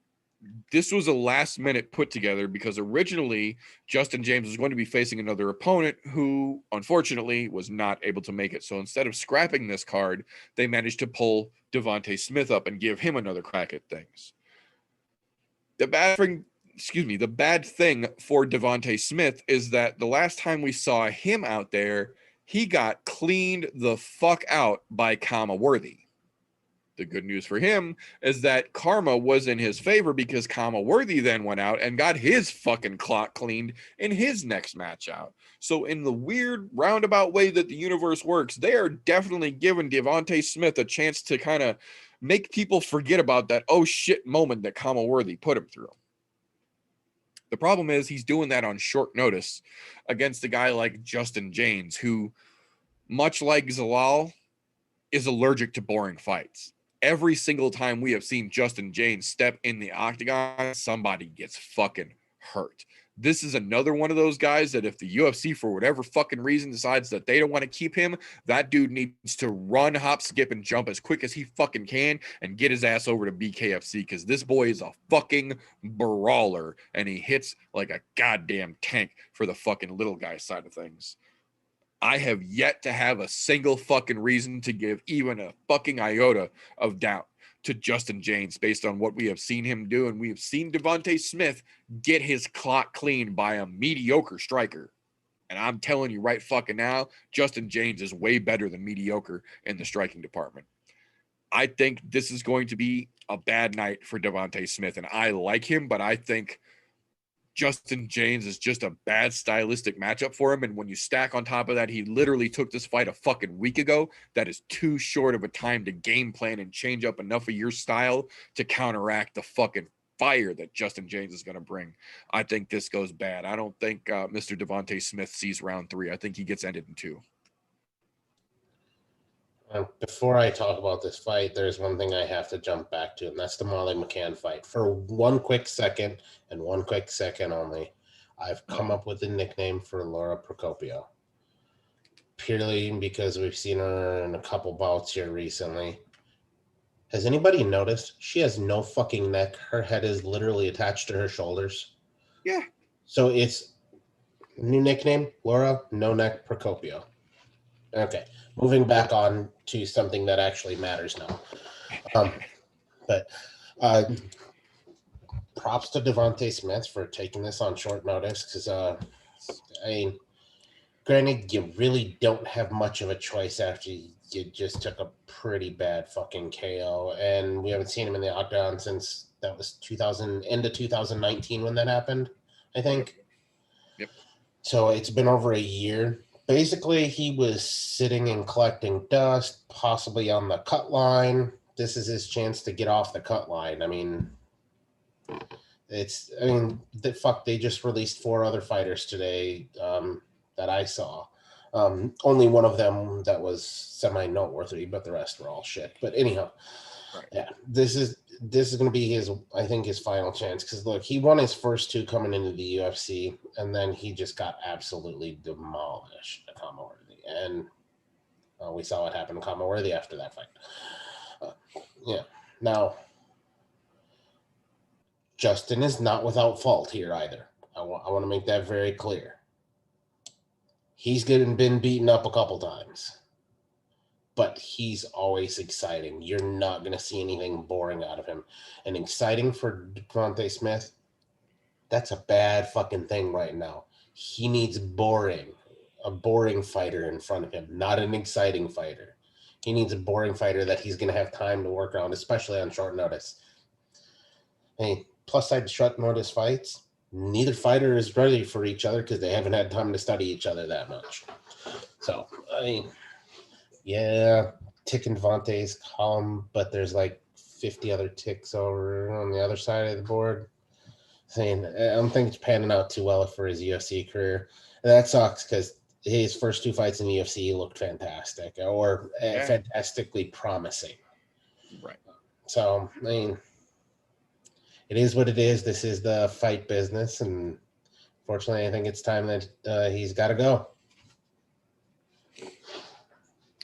this was a last-minute put together because originally Justin James was going to be facing another opponent who, unfortunately, was not able to make it. So instead of scrapping this card, they managed to pull Devonta Smith up and give him another crack at things. The bad thing for Devonta Smith is that the last time we saw him out there, he got cleaned the fuck out by Kama Worthy. The good news for him is that karma was in his favor because Kama Worthy then went out and got his fucking clock cleaned in his next match out. So in the weird roundabout way that the universe works, they are definitely giving Devonta Smith a chance to kind of make people forget about that oh shit moment that Kama Worthy put him through. The problem is he's doing that on short notice against a guy like Justin James, who, much like Zalal, is allergic to boring fights. Every single time we have seen Justin James step in the octagon, somebody gets fucking hurt. This is another one of those guys that if the UFC, for whatever fucking reason, decides that they don't want to keep him, that dude needs to run, hop, skip, and jump as quick as he fucking can and get his ass over to BKFC, because this boy is a fucking brawler and he hits like a goddamn tank for the fucking little guy side of things. I have yet to have a single fucking reason to give even a fucking iota of doubt to Justin James based on what we have seen him do. And we have seen Devonta Smith get his clock cleaned by a mediocre striker. And I'm telling you right fucking now, Justin James is way better than mediocre in the striking department. I think this is going to be a bad night for Devonta Smith. And I like him, but I think Justin James is just a bad stylistic matchup for him. And when you stack on top of that, he literally took this fight a fucking week ago. That is too short of a time to game plan and change up enough of your style to counteract the fucking fire that Justin James is going to bring. I think this goes bad. I don't think Mr. Devonta Smith sees round 3. I think he gets ended in 2. Before I talk about this fight, there's one thing I have to jump back to, and that's the Molly McCann fight. For one quick second, and one quick second only, I've come up with a nickname for Laura Procopio. Purely because we've seen her in a couple bouts here recently. Has anybody noticed she has no fucking neck? Her head is literally attached to her shoulders. Yeah. So it's new nickname, Laura No Neck Procopio. Okay, moving back on to something that actually matters now. But props to Devonta Smith for taking this on short notice, because I mean, granted, you really don't have much of a choice after you just took a pretty bad fucking KO, and we haven't seen him in the octagon since that was end of 2019 when that happened, I think. Yep. So it's been over a year. Basically, he was sitting and collecting dust, possibly on the cut line. this is his chance to get off the cut line. I mean, they just released 4 other fighters today that I saw. Only one of them that was semi-noteworthy, but the rest were all shit. But anyhow, right. Yeah, this is going to be his final chance, because look, he won his first 2 coming into the UFC, and then he just got absolutely demolished at Worthy, and we saw what happened to Worthy after that fight. Now Justin is not without fault here either. I want to make that very clear. He's been beaten up a couple times, but he's always exciting. You're not going to see anything boring out of him. And exciting for Devonta Smith, that's a bad fucking thing right now. He needs a boring fighter in front of him, not an exciting fighter. He needs a boring fighter that he's going to have time to work around, especially on short notice. Hey, plus side short notice fights, neither fighter is ready for each other because they haven't had time to study each other that much. So, I mean, yeah, ticking Devante's column, but there's like 50 other ticks over on the other side of the board. Saying, I don't think it's panning out too well for his UFC career. And that sucks because his first 2 fights in the UFC looked fantastic, or fantastically promising. Right. So, I mean, it is what it is. This is the fight business, and fortunately, I think it's time that he's got to go.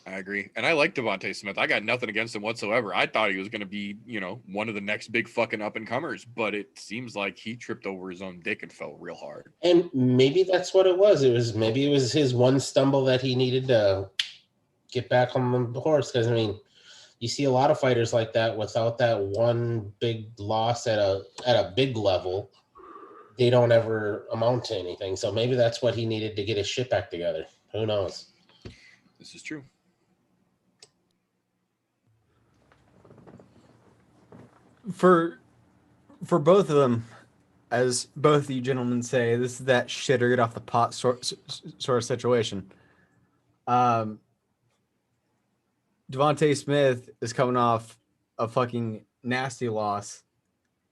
I agree. And I like Devonta Smith. I got nothing against him whatsoever. I thought he was going to be, one of the next big fucking up-and-comers, but it seems like he tripped over his own dick and fell real hard. And maybe that's what it was. Maybe it was his one stumble that he needed to get back on the horse. Because, I mean, you see a lot of fighters like that without that one big loss at a big level, they don't ever amount to anything. So maybe that's what he needed to get his shit back together. Who knows? This is true. For both of them, as both of you gentlemen say, this is that shit or get off the pot sort of situation. Devonta Smith is coming off a fucking nasty loss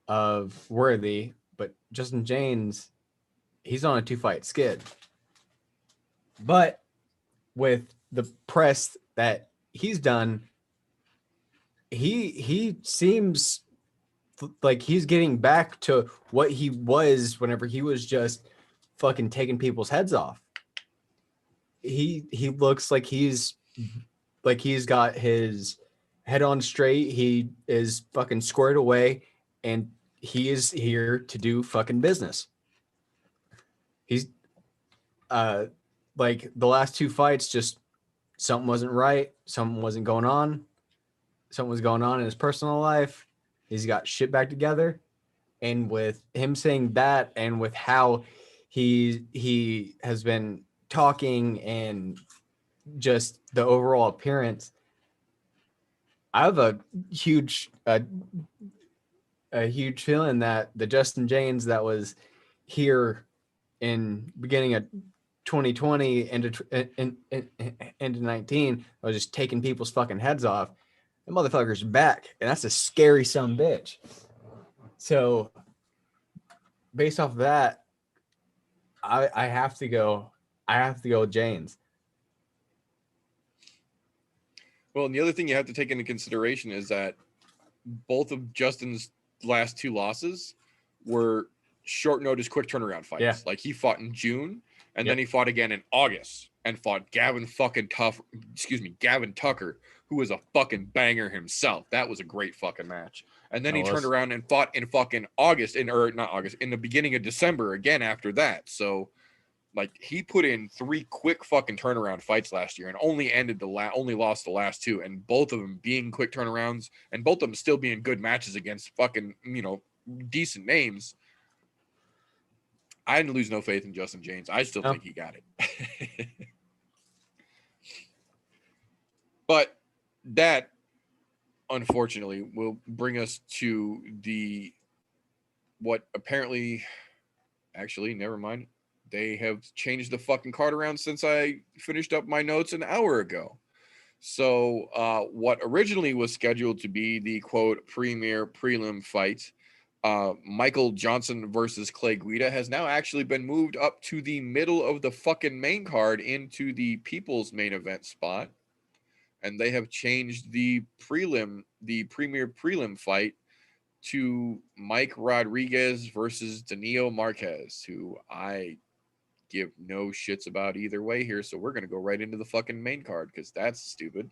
of Worthy, but Justin James, he's on a 2-fight skid. But with the press that he's done, he seems like he's getting back to what he was whenever he was just fucking taking people's heads off. He looks like he's got his head on straight. He is fucking squared away, and he is here to do fucking business. He's like the last 2 fights, just something wasn't right. Something wasn't going on. Something was going on in his personal life. He's got shit back together. And with him saying that, and with how he has been talking and just the overall appearance, I have a huge feeling that the Justin James that was here in beginning of 2020 into 19 was just taking people's fucking heads off. The motherfucker's back, and that's a scary son bitch. So based off of that, I have to go with James. Well, and the other thing you have to take into consideration is that both of Justin's last 2 losses were short notice, quick turnaround fights. Yeah. Like he fought in June, and then he fought again in August and fought Gavin Tucker, who was a fucking banger himself. That was a great fucking match. And then he turned around and fought in fucking in the beginning of December again after that. So like he put in 3 quick fucking turnaround fights last year and only lost the last 2, and both of them being quick turnarounds and both of them still being good matches against fucking, decent names. I didn't lose no faith in Justin James. I still think he got it. But that, unfortunately, will bring us to what apparently, actually, never mind. They have changed the fucking card around since I finished up my notes an hour ago. So what originally was scheduled to be the quote premier prelim fight, Michael Johnson versus Clay Guida, has now actually been moved up to the middle of the fucking main card into the people's main event spot. And they have changed the premier prelim fight to Mike Rodriguez versus Daniel Marquez, who I give no shits about either way here. So we're going to go right into the fucking main card because that's stupid.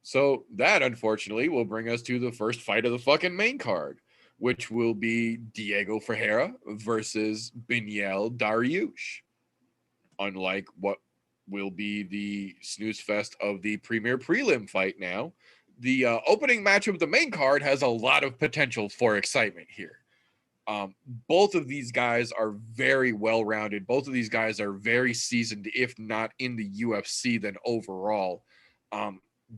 So that, unfortunately, will bring us to the first fight of the fucking main card, which will be Diego Ferreira versus Biniel Daryush. Unlike what will be the snooze fest of the premier prelim fight now, the opening match of the main card has a lot of potential for excitement here. Both of these guys are very well-rounded. Both of these guys are very seasoned, if not in the UFC, then overall.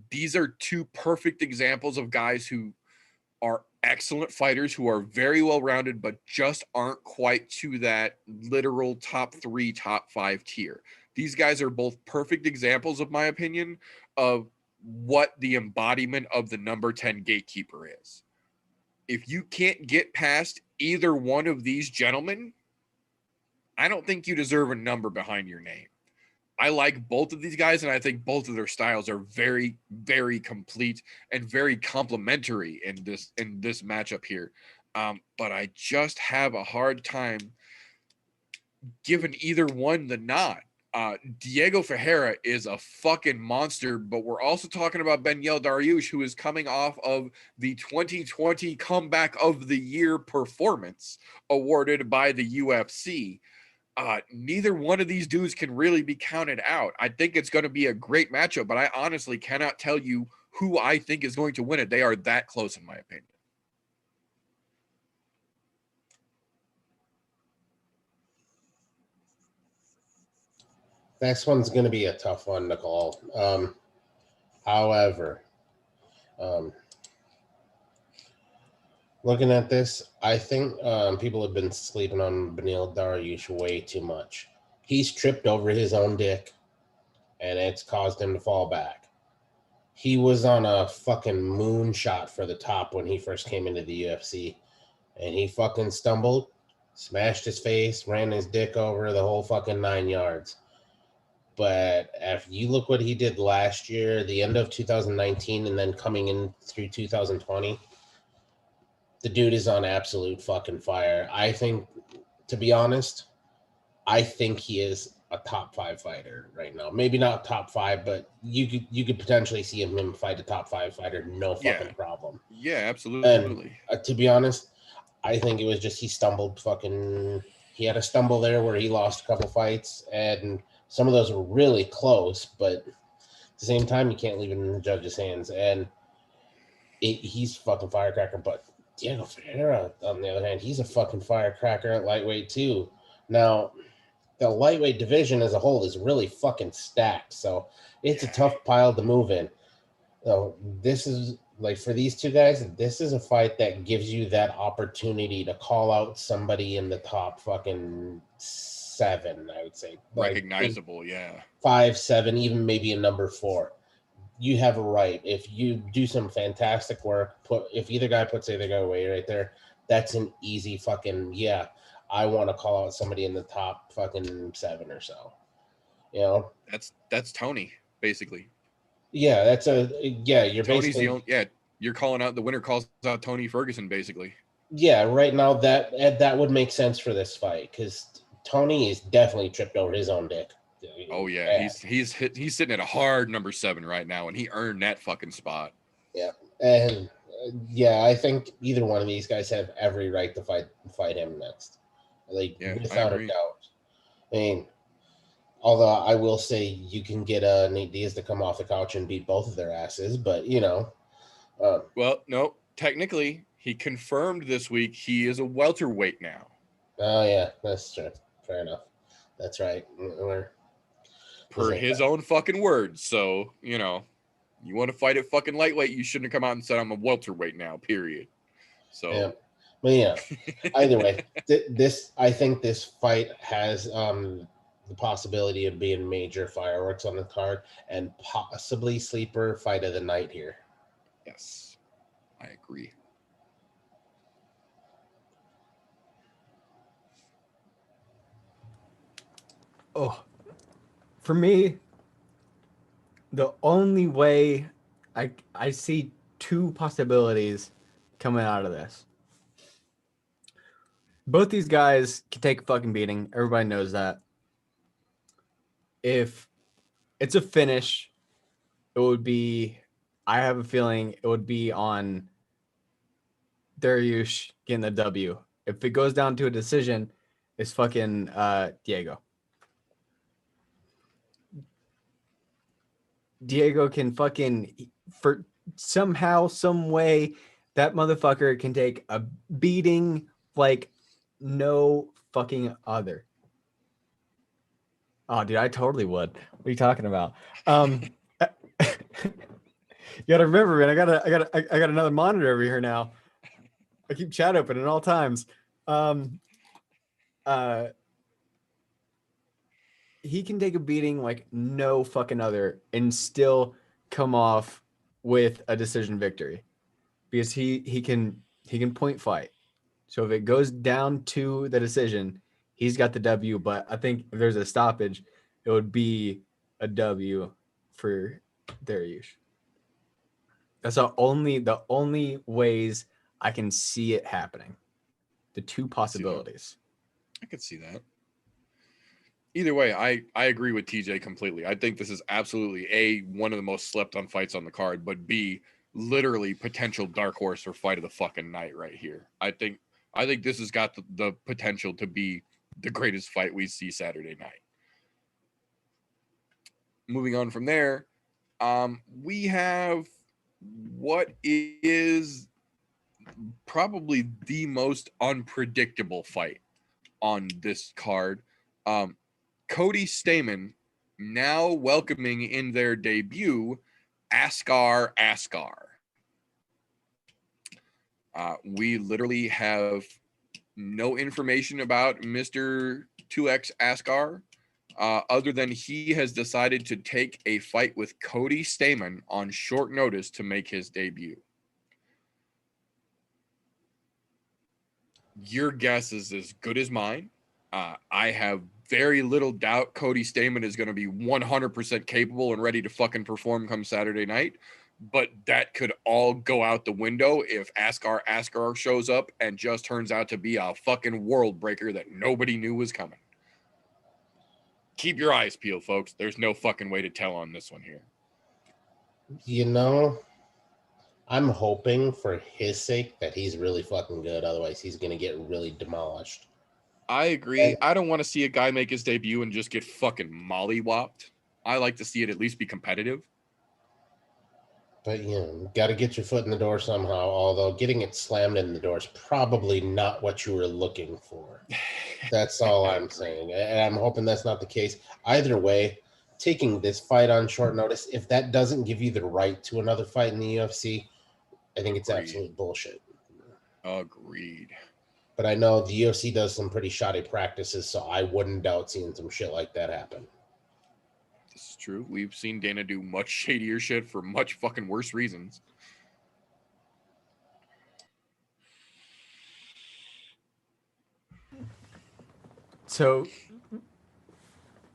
These are two perfect examples of guys who are excellent fighters, who are very well-rounded, but just aren't quite to that literal top 3, top 5 tier. These guys are both perfect examples, of my opinion, of what the embodiment of the number 10 gatekeeper is. If you can't get past either one of these gentlemen, I don't think you deserve a number behind your name. I like both of these guys, and I think both of their styles are very, very complete and very complementary in this matchup here. But I just have a hard time giving either one the nod. Diego Ferreira is a fucking monster, but we're also talking about Biniel Daryush, who is coming off of the 2020 Comeback of the Year performance awarded by the UFC. Neither one of these dudes can really be counted out. I think it's going to be a great matchup, but I honestly cannot tell you who I think is going to win it. They are that close, in my opinion. Next one's going to be a tough one to call. However, looking at this, I think people have been sleeping on Biniel Daryush way too much. He's tripped over his own dick, and it's caused him to fall back. He was on a fucking moonshot for the top when he first came into the UFC, and he fucking stumbled, smashed his face, ran his dick over the whole fucking 9 yards. But if you look what he did last year, the end of 2019, and then coming in through 2020, the dude is on absolute fucking fire. I think, to be honest, I think he is a top 5 fighter right now. Maybe not top 5, but you could potentially see him fight a top 5 fighter, no fucking problem. Yeah, absolutely. And to be honest, I think it was just he stumbled fucking. He had a stumble there where he lost a couple fights, and some of those were really close, but at the same time, you can't leave it in the judge's hands. And he's fucking firecracker. But Diego Ferreira, on the other hand, he's a fucking firecracker at lightweight too. Now, the lightweight division as a whole is really fucking stacked, so it's a tough pile to move in. So this is, like, for these two guys, this is a fight that gives you that opportunity to call out somebody in the top fucking 7, I would say. Recognizable, yeah. 5, 7, even maybe a number 4. You have a right. If you do some fantastic work, if either guy puts either guy away right there, that's an easy fucking, yeah, I want to call out somebody in the top fucking 7 or so. You know? That's Tony, basically. Yeah, you're Tony's basically you're calling out, the winner calls out Tony Ferguson, basically. Yeah, right now that would make sense for this fight, because Tony is definitely tripped over his own dick. Oh yeah, he's sitting at a hard number 7 right now, and he earned that fucking spot. Yeah, and I think either one of these guys have every right to fight him next, without a doubt. I mean, although I will say you can get Nate Diaz to come off the couch and beat both of their asses, but you know. Well, no, technically he confirmed this week he is a welterweight now. Oh yeah, that's true. Fair enough. That's right. Per his own fucking words. So, you know, you want to fight at fucking lightweight, you shouldn't have come out and said I'm a welterweight now, period. So yeah. But yeah, either way, I think this fight has the possibility of being major fireworks on the card and possibly sleeper fight of the night here. Yes, I agree. Oh, for me, the only way I see two possibilities coming out of this. Both these guys can take a fucking beating. Everybody knows that. If it's a finish, it would be, I have a feeling it would be on Daryush getting the W. If it goes down to a decision, it's fucking Diego. Diego can fucking, for somehow, some way, that motherfucker can take a beating like no fucking other. Oh, dude, I totally would. What are you talking about? You gotta remember, man. I got another monitor over here now. I keep chat open at all times. He can take a beating like no fucking other and still come off with a decision victory because he can point fight. So if it goes down to the decision, he's got the W. But I think if there's a stoppage, it would be a W for Daryush. That's the only ways I can see it happening. The two possibilities. I could see that. Either way, I agree with TJ completely. I think this is absolutely A, one of the most slept on fights on the card, but B, literally potential dark horse for fight of the fucking night right here. I think this has got the potential to be the greatest fight we see Saturday night. Moving on from there, we have what is probably the most unpredictable fight on this card. Cody Stamann now welcoming in their debut Askar. We literally have no information about Mr. 2X Askar other than he has decided to take a fight with Cody Stamann on short notice to make his debut. Your guess is as good as mine. I have very little doubt Cody Stamann is going to be 100% capable and ready to fucking perform come Saturday night. But that could all go out the window if Askar shows up and just turns out to be a fucking world breaker that nobody knew was coming. Keep your eyes peeled, folks. There's no fucking way to tell on this one here. You know, I'm hoping for his sake that he's really fucking good. Otherwise, he's going to get really demolished. I agree. I don't want to see a guy make his debut and just get fucking mollywopped. I like to see it at least be competitive. But, you know, got to get your foot in the door somehow, although getting it slammed in the door is probably not what you were looking for. That's all I'm saying. And I'm hoping that's not the case. Either way, taking this fight on short notice, if that doesn't give you the right to another fight in the UFC, I think it's absolute bullshit. Agreed. But I know the UFC does some pretty shoddy practices, so I wouldn't doubt seeing some shit like that happen. This is true. We've seen Dana do much shadier shit for much fucking worse reasons. So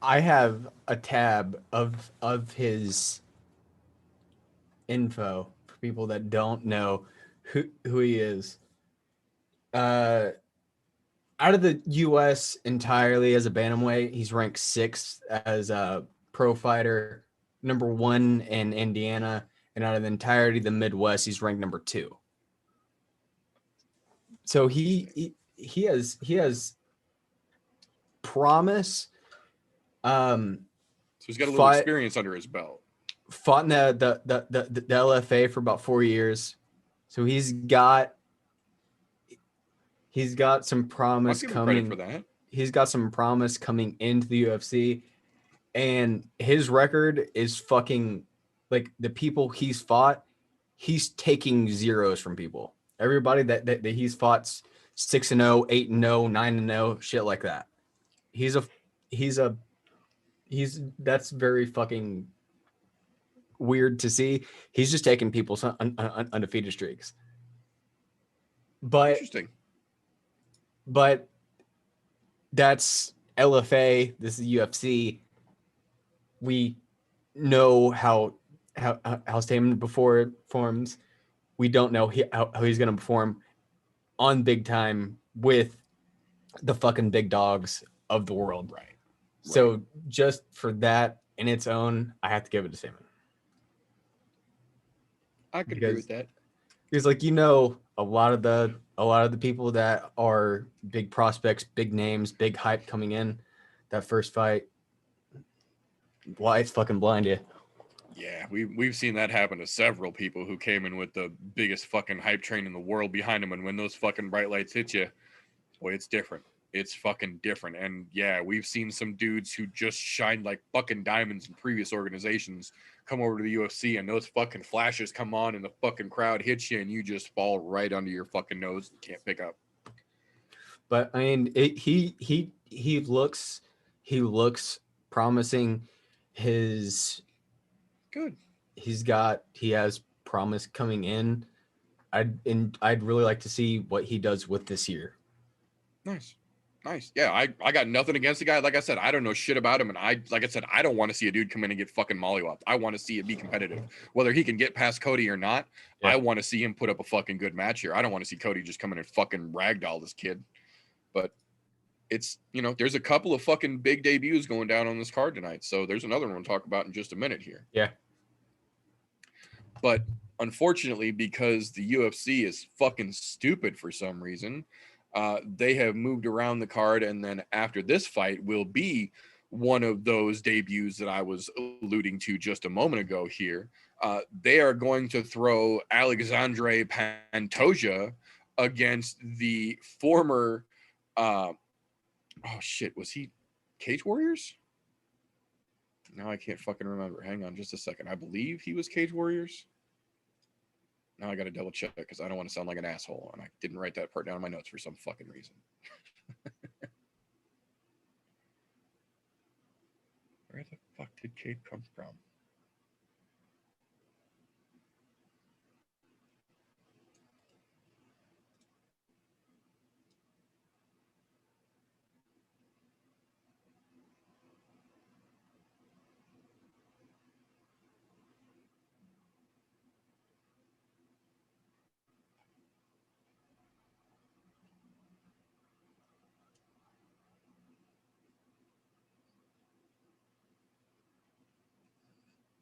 I have a tab of his info for people that don't know who he is. Out of the U.S. entirely as a bantamweight, he's ranked 6th as a pro fighter, number 1 in Indiana, and out of the entirety of the Midwest, he's ranked number 2. So he has promise. So he's got a little experience under his belt. Fought in the LFA for about 4 years, so he's got some promise coming. For that. He's got some promise coming into the UFC, and his record is fucking like the people he's fought. He's taking zeros from people. Everybody that he's fought 6-0, 8-0, 9-0, shit like that. He's a That's very fucking weird to see. He's just taking people's undefeated streaks. But Interesting. But that's LFA. This is UFC. We know how Stamen before forms. We don't know how he's going to perform on big time with the fucking big dogs of the world. Right. So just for that in its own, I have to give it to Stamen. I could agree with that. Because, like, you know, a lot of the people that are big prospects, big names, big hype coming in, that first fight, lights fucking blind you. Yeah, we've seen that happen to several people who came in with the biggest fucking hype train in the world behind them, and when those fucking bright lights hit you, boy, it's different. It's fucking different. And yeah, we've seen some dudes who just shined like fucking diamonds in previous organizations come over to the UFC, and those fucking flashes come on and the fucking crowd hits you and you just fall right under your fucking nose and can't pick up. But I mean, he looks promising. Good. He has promise coming in. I'd really like to see what he does with this year. Nice. Yeah, I got nothing against the guy. Like I said, I don't know shit about him. And I don't want to see a dude come in and get fucking mollywopped. I want to see it be competitive. Whether he can get past Cody or not, yeah. I want to see him put up a fucking good match here. I don't want to see Cody just come in and fucking ragdoll this kid. But it's, you know, there's a couple of fucking big debuts going down on this card tonight. So there's another one we'll talk about in just a minute here. Yeah. But unfortunately, because the UFC is fucking stupid for some reason, they have moved around the card, and then after this fight will be one of those debuts that I was alluding to just a moment ago here. They are going to throw Alexandre Pantoja against the former was he Cage Warriors? Now I can't fucking remember. Hang on just a second. I believe he was Cage Warriors. Now I got to double check because I don't want to sound like an asshole, and I didn't write that part down in my notes for some fucking reason. Where the fuck did Cape come from?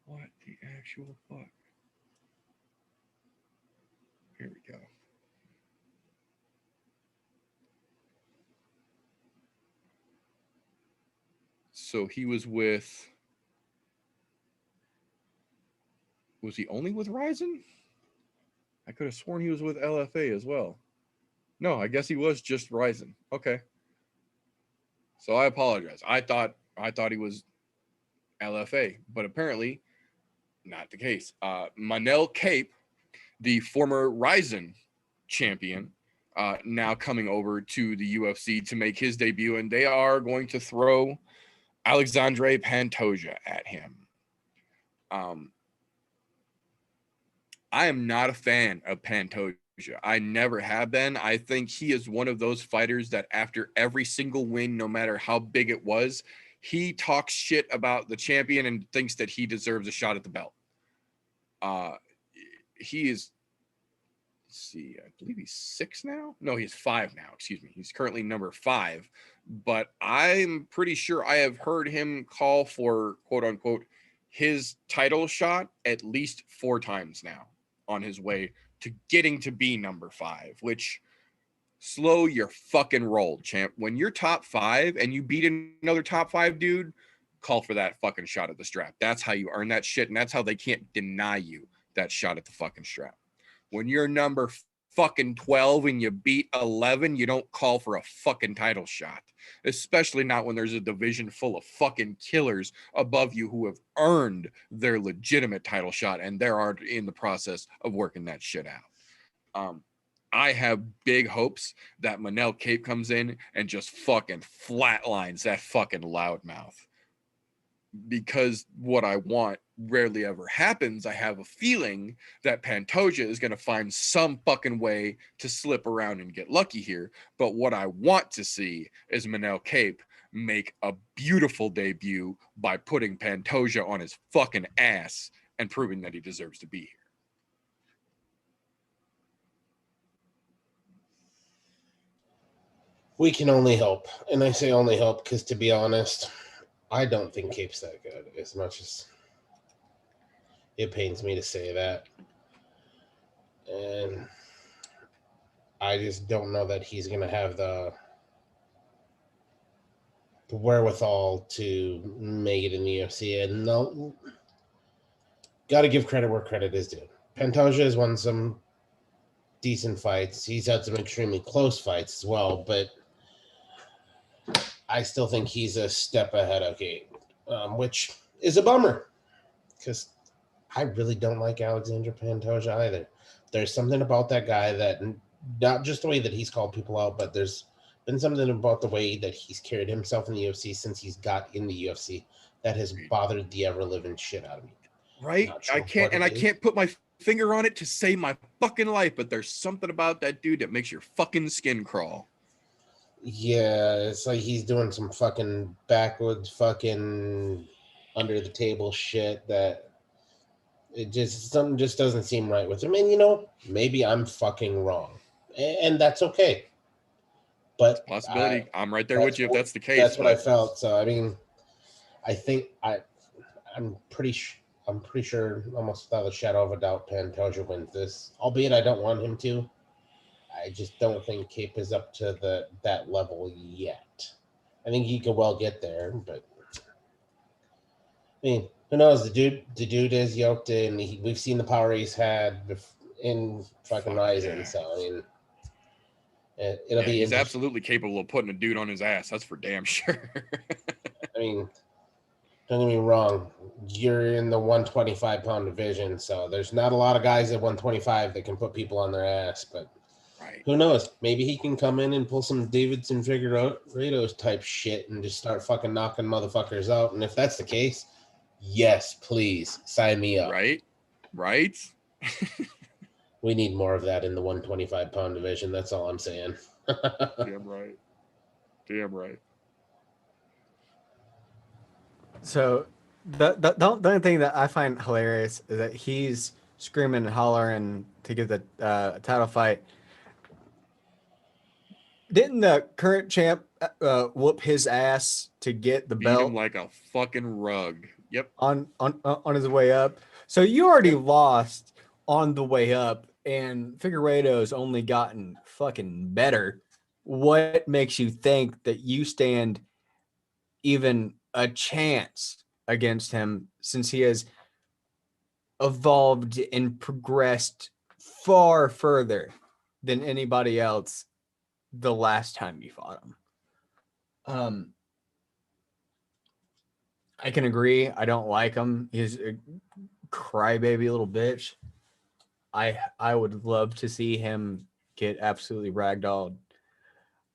What the actual fuck? Here we go. So he was with... Was he only with Ryzen? I could have sworn he was with LFA as well. No, I guess he was just Ryzen. Okay. So I apologize. I thought he was LFA, but apparently not the case. Manel Cape, the former Ryzen champion, now coming over to the UFC to make his debut, and they are going to throw Alexandre Pantoja at him. I am not a fan of Pantoja. I never have been. I think he is one of those fighters that after every single win, no matter how big it was, he talks shit about the champion and thinks that he deserves a shot at the belt. He is, let's see, I believe he's 6 now. No, he's 5 now. Excuse me. He's currently number 5, but I'm pretty sure I have heard him call for quote unquote his title shot at least 4 times now on his way to getting to be number 5, which slow your fucking roll, champ. When you're top 5 and you beat another top 5 dude, call for that fucking shot at the strap. That's how you earn that shit, and that's how they can't deny you that shot at the fucking strap. When you're number fucking 12 and you beat 11, you don't call for a fucking title shot, especially not when there's a division full of fucking killers above you who have earned their legitimate title shot, and they're in the process of working that shit out. I have big hopes that Manel Cape comes in and just fucking flatlines that fucking loudmouth. because what I want rarely ever happens, I have a feeling that Pantoja is going to find some fucking way to slip around and get lucky here. But what I want to see is Manel Cape make a beautiful debut by putting Pantoja on his fucking ass and proving that he deserves to be here. We can only hope. And I say only hope because, to be honest, I don't think Cape's that good, as much as it pains me to say that. And I just don't know that he's going to have the wherewithal to make it in the UFC. And no, got to give credit where credit is due. Pantoja has won some decent fights. He's had some extremely close fights as well, but I still think he's a step ahead of Cape, which is a bummer because I really don't like Alexander Pantoja either. There's something about that guy that, not just the way that he's called people out, but there's been something about the way that he's carried himself in the UFC since he's got in the UFC that has bothered the ever-living shit out of me. Right? Sure I can't put my finger on it to save my fucking life, but there's something about that dude that makes your fucking skin crawl. Yeah, it's like he's doing some fucking backwoods fucking under the table shit that something just doesn't seem right with him. And maybe I'm fucking wrong. And that's okay. But it's a possibility. I'm right there with you if that's the case. That's what I felt. So I mean, I think I'm pretty sure almost without a shadow of a doubt Pantoja wins this. Albeit I don't want him to. I just don't think Cape is up to that level yet. I think he could well get there, but I mean, who knows? The dude is yoked in. We've seen the power he's had in fucking Rising. Yeah. So I mean, it'll be. He's absolutely capable of putting a dude on his ass. That's for damn sure. I mean, don't get me wrong. You're in the 125-pound division, so there's not a lot of guys at 125 that can put people on their ass, but. Right. Who knows? Maybe he can come in and pull some Davidson Figueiredo type shit and just start fucking knocking motherfuckers out. And if that's the case, yes, please sign me up. Right. We need more of that in the 125-pound division. That's all I'm saying. Damn right. So the only thing that I find hilarious is that he's screaming and hollering to get the title fight. Didn't the current champ whoop his ass to get the belt? Beat him like a fucking rug. Yep. On his way up. So you already lost on the way up, and Figueiredo's only gotten fucking better. What makes you think that you stand even a chance against him, since he has evolved and progressed far further than anybody else the last time you fought him? I can agree. I don't like him. He's a crybaby little bitch. I would love to see him get absolutely ragdolled.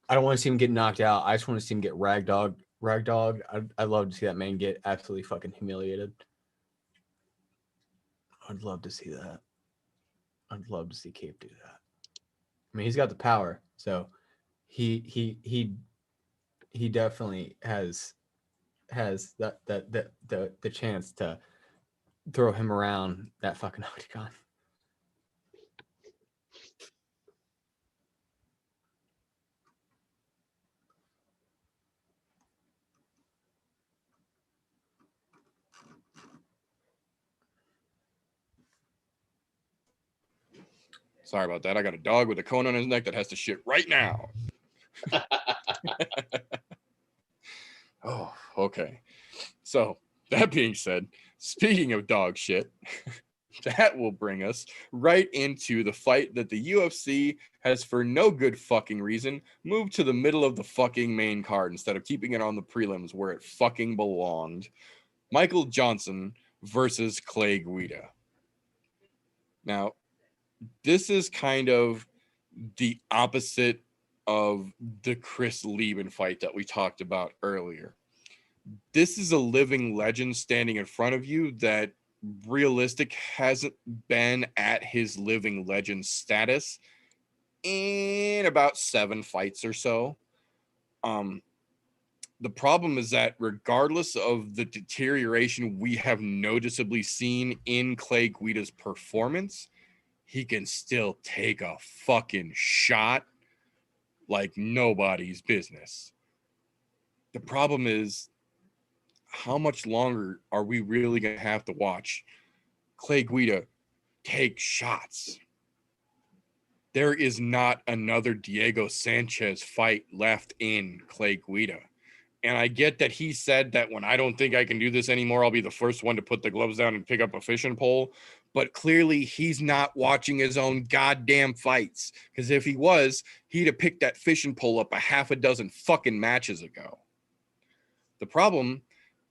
I don't want to see him get knocked out. I just want to see him get ragdogged. I'd love to see that man get absolutely fucking humiliated. I'd love to see that. I'd love to see Cape do that. I mean, he's got the power, so he definitely has the chance to throw him around that fucking octagon. Sorry about that. I got a dog with a cone on his neck that has to shit right now. Oh, okay. So that being said, speaking of dog shit, that will bring us right into the fight that the UFC has, for no good fucking reason, moved to the middle of the fucking main card instead of keeping it on the prelims where it fucking belonged. Michael Johnson versus Clay Guida. Now, this is kind of the opposite of the Chris Lieben fight that we talked about earlier. This is a living legend standing in front of you that realistic hasn't been at his living legend status in about 7 fights or so. The problem is that regardless of the deterioration we have noticeably seen in Clay Guida's performance, he can still take a fucking shot like nobody's business. The problem is, how much longer are we really going to have to watch Clay Guida take shots? There is not another Diego Sanchez fight left in Clay Guida. And I get that he said that when I don't think I can do this anymore, I'll be the first one to put the gloves down and pick up a fishing pole. But clearly he's not watching his own goddamn fights. Because if he was, he'd have picked that fishing pole up a half a dozen fucking matches ago. The problem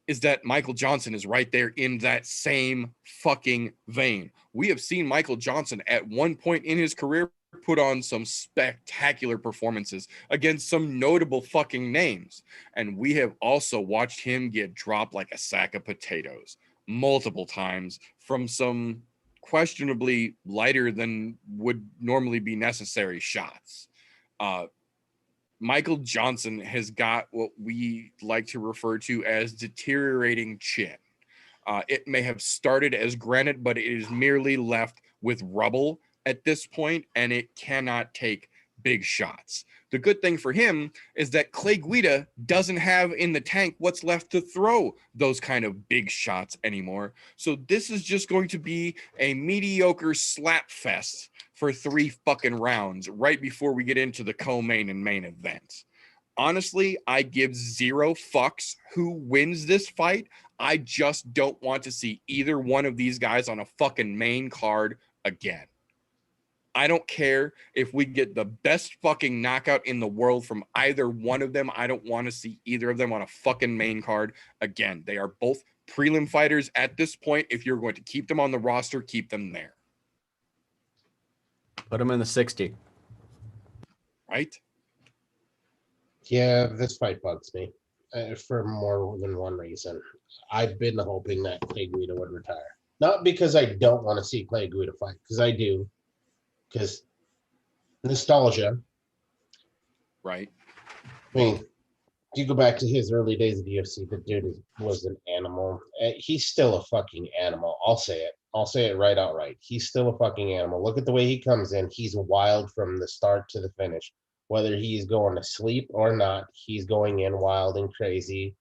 is that Michael Johnson is right there in that same fucking vein. We have seen Michael Johnson at one point in his career put on some spectacular performances against some notable fucking names. And we have also watched him get dropped like a sack of potatoes multiple times from some questionably lighter than would normally be necessary shots. Michael Johnson has got what we like to refer to as deteriorating chin. It may have started as granite, but it is merely left with rubble at this point, and it cannot take big shots. The good thing for him is that Clay Guida doesn't have in the tank what's left to throw those kind of big shots anymore. So this is just going to be a mediocre slap fest for 3 fucking rounds right before we get into the co-main and main event. Honestly, I give 0 fucks who wins this fight. I just don't want to see either one of these guys on a fucking main card again. I don't care if we get the best fucking knockout in the world from either one of them. I don't want to see either of them on a fucking main card again. They are both prelim fighters at this point. If you're going to keep them on the roster, keep them there. Put them in the 60. Right? Yeah, this fight bugs me for more than one reason. I've been hoping that Clay Guida would retire. Not because I don't want to see Clay Guida fight, because I do. Because nostalgia. Right. I mean, you go back to his early days of the UFC, the dude was an animal. He's still a fucking animal. I'll say it. I'll say it right outright. He's still a fucking animal. Look at the way he comes in. He's wild from the start to the finish. Whether he's going to sleep or not, he's going in wild and crazy.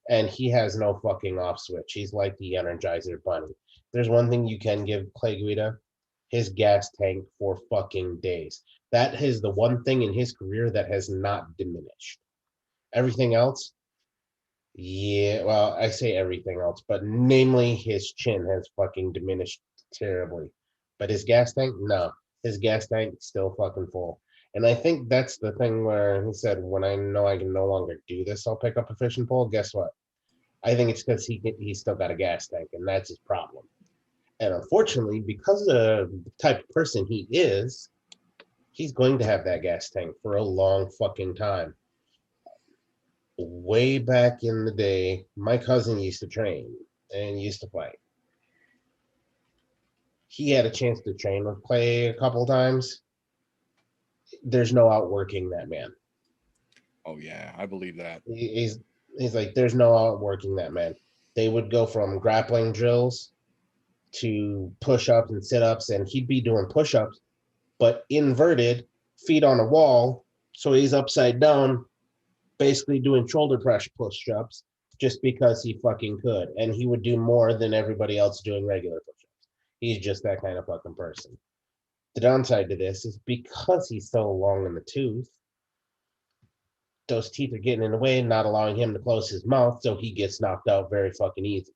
And he has no fucking off switch. He's like the Energizer Bunny. There's one thing you can give Clay Guida. His gas tank for fucking days. That is the one thing in his career that has not diminished. Everything else, yeah, well, I say everything else, but namely his chin has fucking diminished terribly. But his gas tank, no. His gas tank is still fucking full. And I think that's the thing where he said, when I know I can no longer do this, I'll pick up a fishing pole. Guess what? I think it's because he's still got a gas tank, and that's his problem. And unfortunately, because of the type of person he is, he's going to have that gas tank for a long fucking time. Way back in the day, my cousin used to train and used to fight. He had a chance to train with Clay a couple times. There's no outworking that man. Oh, yeah, I believe that. He's like, there's no outworking that man. They would go from grappling drills to push-ups and sit-ups, and he'd be doing push-ups, but inverted, feet on a wall, so he's upside down, basically doing shoulder press push-ups just because he fucking could, and he would do more than everybody else doing regular push-ups. He's just that kind of fucking person. The downside to this is because he's so long in the tooth, those teeth are getting in the way, not allowing him to close his mouth, so he gets knocked out very fucking easy.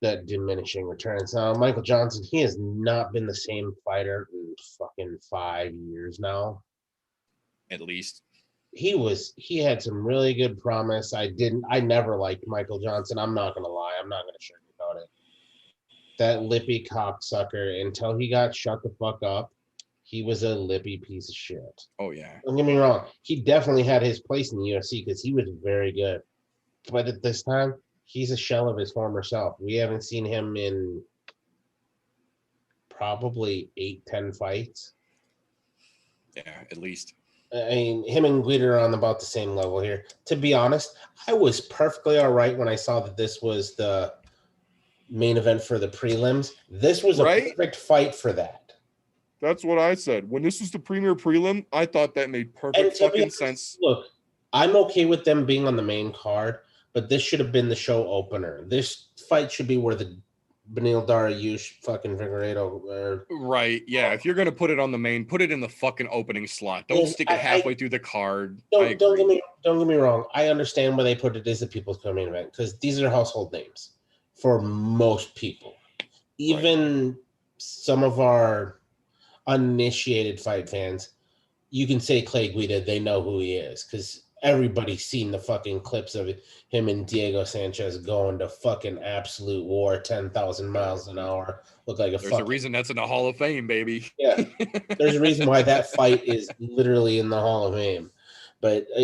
That diminishing returns. Michael Johnson, he has not been the same fighter in fucking 5 years now. At least. He had some really good promise. I never liked Michael Johnson. I'm not gonna lie. I'm not gonna sugarcoat it. That lippy cocksucker, until he got shut the fuck up, he was a lippy piece of shit. Oh yeah. Don't get me wrong. He definitely had his place in the UFC because he was very good. But at this time, he's a shell of his former self. We haven't seen him in probably 8-10 fights. Yeah, at least. I mean, him and Guida are on about the same level here. To be honest, I was perfectly all right when I saw that this was the main event for the prelims. This was a perfect fight for that. That's what I said. When this was the premier prelim, I thought that made perfect fucking sense. Look, I'm okay with them being on the main card, but this should have been the show opener. This fight should be where the Biniel Daryush fucking Figueiredo. Right, yeah. If you're gonna put it on the main, put it in the fucking opening slot. Don't stick it halfway through the card. Don't get me wrong. I understand why they put it as the People's main event because these are household names for most people. Even some of our uninitiated fight fans, you can say Clay Guida, they know who he is because everybody's seen the fucking clips of him and Diego Sanchez going to fucking absolute war, 10,000 miles an hour. Look like There's a reason that's in the Hall of Fame, baby. Yeah, there's a reason why that fight is literally in the Hall of Fame. But I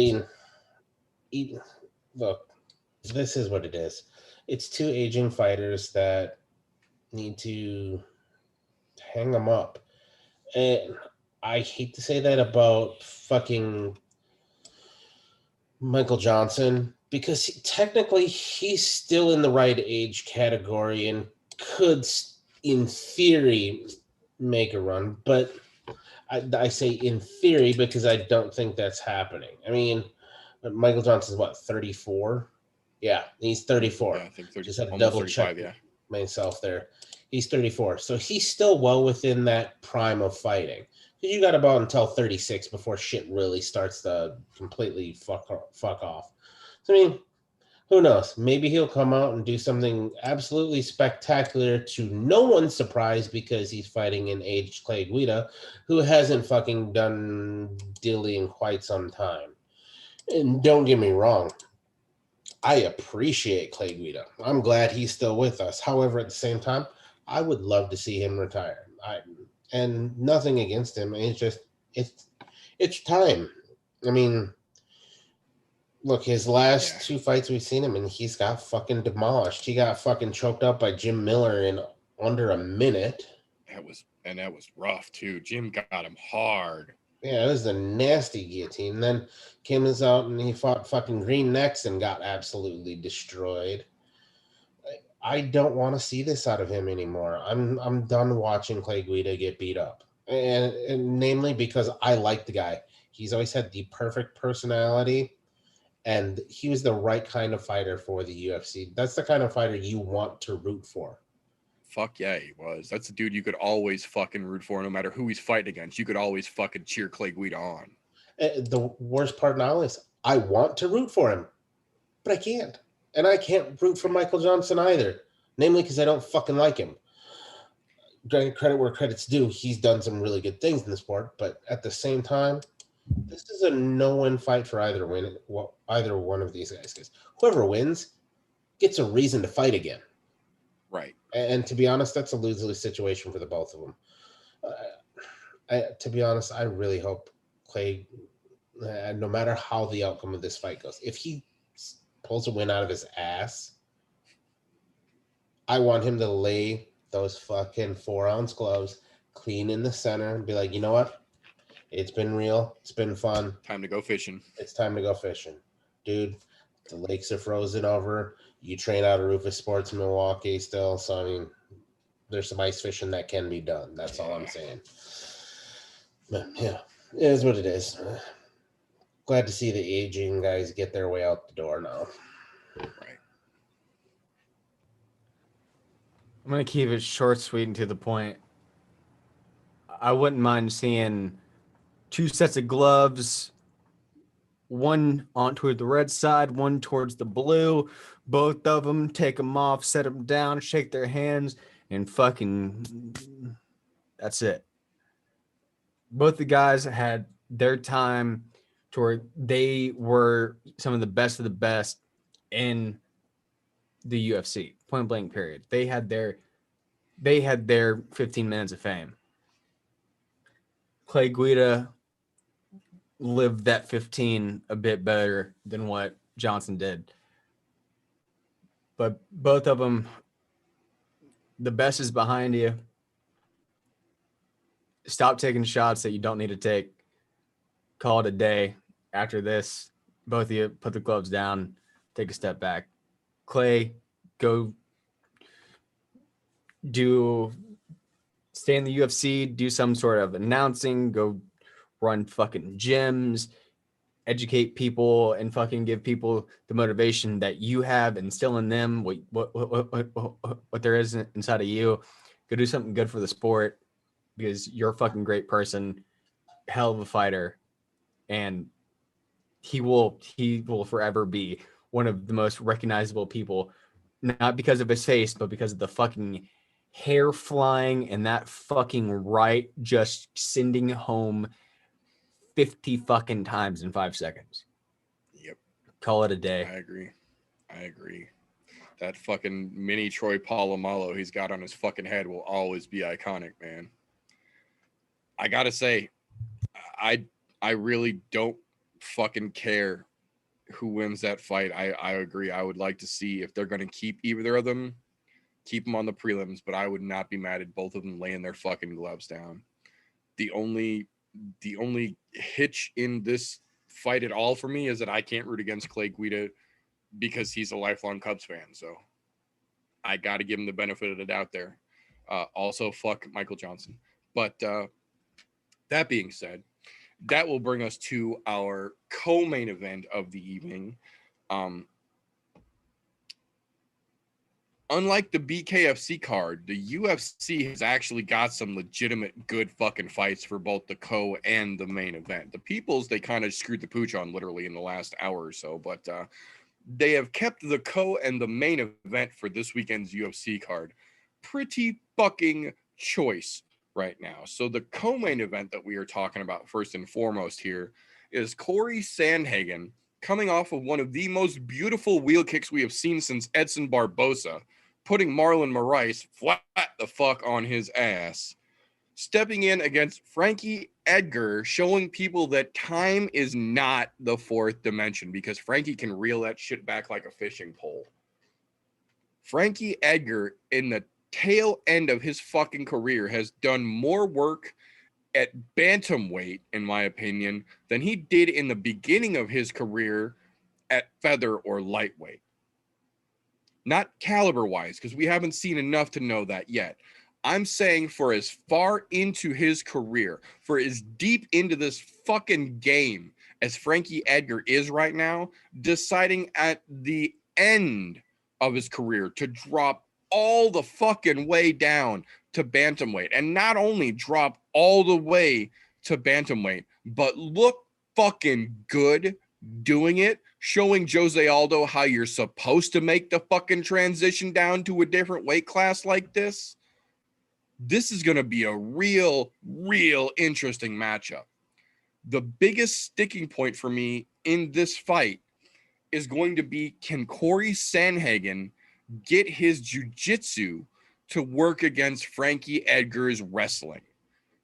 mean, look, this is what it is. It's two aging fighters that need to hang them up. And I hate to say that about fucking Michael Johnson because technically he's still in the right age category and could, in theory, make a run. But I say in theory because I don't think that's happening. I mean, Michael Johnson's what, 34? Yeah, he's 34. Yeah, I think 30, just had to almost double 35, check myself there. He's 34. So he's still well within that prime of fighting. You got about until 36 before shit really starts to completely fuck off. So, I mean, who knows? Maybe he'll come out and do something absolutely spectacular to no one's surprise because he's fighting an aged Clay Guida who hasn't fucking done dilly in quite some time. And don't get me wrong, I appreciate Clay Guida. I'm glad he's still with us. However, at the same time, I would love to see him retire. And nothing against him. It's just it's time. I mean, look, his last two fights we've seen him and he's got fucking demolished. He got fucking choked up by Jim Miller in under a minute. That was rough too. Jim got him hard. Yeah, it was a nasty guillotine. Then came out and he fought fucking Green Necks and got absolutely destroyed. I don't want to see this out of him anymore. I'm done watching Clay Guida get beat up, and namely because I like the guy. He's always had the perfect personality, and he was the right kind of fighter for the UFC. That's the kind of fighter you want to root for. Fuck yeah, he was. That's the dude you could always fucking root for, no matter who he's fighting against. You could always fucking cheer Clay Guida on. The worst part now is I want to root for him, but I can't. And I can't root for Michael Johnson either, namely because I don't fucking like him. Credit where credit's due. He's done some really good things in the sport, but at the same time, this is a no-win fight for either one of these guys. Because whoever wins gets a reason to fight again. Right. And to be honest, that's a lose-lose situation for the both of them. To be honest, I really hope Clay, no matter how the outcome of this fight goes, if he pulls a win out of his ass, I want him to lay those fucking 4-ounce gloves clean in the center and be like, you know what? It's been real. It's been fun. Time to go fishing. It's time to go fishing. Dude, the lakes are frozen over. You train out of Rufus Sports in Milwaukee still. So, I mean, there's some ice fishing that can be done. That's all I'm saying. But, yeah, it is what it is. Glad to see the aging guys get their way out the door now. Right. I'm going to keep it short, sweet, and to the point. I wouldn't mind seeing 2 sets of gloves, one on toward the red side, one towards the blue. Both of them, take them off, set them down, shake their hands, and fucking that's it. Both the guys had their time to where they were some of the best in the UFC, point blank period. They had their 15 minutes of fame. Clay Guida lived that 15 a bit better than what Johnson did. But both of them, the best is behind you. Stop taking shots that you don't need to take. Call it a day. After this, both of you put the gloves down, take a step back. Clay, go stay in the UFC, do some sort of announcing, go run fucking gyms, educate people, and fucking give people the motivation that you have, instill in them what there is inside of you. Go do something good for the sport, because you're a fucking great person, hell of a fighter, and he will forever be one of the most recognizable people, not because of his face, but because of the fucking hair flying and that fucking right just sending home 50 fucking times in 5 seconds. Yep. Call it a day. I agree. That fucking mini Troy Polamalu he's got on his fucking head will always be iconic, man. I gotta say, I really don't fucking care who wins that fight. I agree. I would like to see if they're going to keep either of them, keep them on the prelims, but I would not be mad at both of them laying their fucking gloves down. The only hitch in this fight at all for me is that I can't root against Clay Guida because he's a lifelong Cubs fan. So I got to give him the benefit of the doubt there. Also, fuck Michael Johnson. But that being said, that will bring us to our co-main event of the evening. Unlike the BKFC card, the UFC has actually got some legitimate good fucking fights for both the co and the main event. The Peoples, they kind of screwed the pooch on literally in the last hour or so, but they have kept the co and the main event for this weekend's UFC card pretty fucking choice right now. So the co-main event that we are talking about first and foremost here is Corey Sandhagen coming off of one of the most beautiful wheel kicks we have seen since Edson Barbosa, putting Marlon Moraes flat the fuck on his ass, stepping in against Frankie Edgar, showing people that time is not the fourth dimension, because Frankie can reel that shit back like a fishing pole. Frankie Edgar, in the tail end of his fucking career, has done more work at bantamweight, in my opinion, than he did in the beginning of his career at feather or lightweight. Not caliber-wise, because we haven't seen enough to know that yet. I'm saying for as far into his career, for as deep into this fucking game as Frankie Edgar is right now, deciding at the end of his career to drop all the fucking way down to bantamweight, and not only drop all the way to bantamweight, but look fucking good doing it, showing Jose Aldo how you're supposed to make the fucking transition down to a different weight class like this. This is going to be a real interesting matchup. The biggest sticking point for me in this fight is going to be, can Corey Sandhagen get his jiu-jitsu to work against Frankie Edgar's wrestling?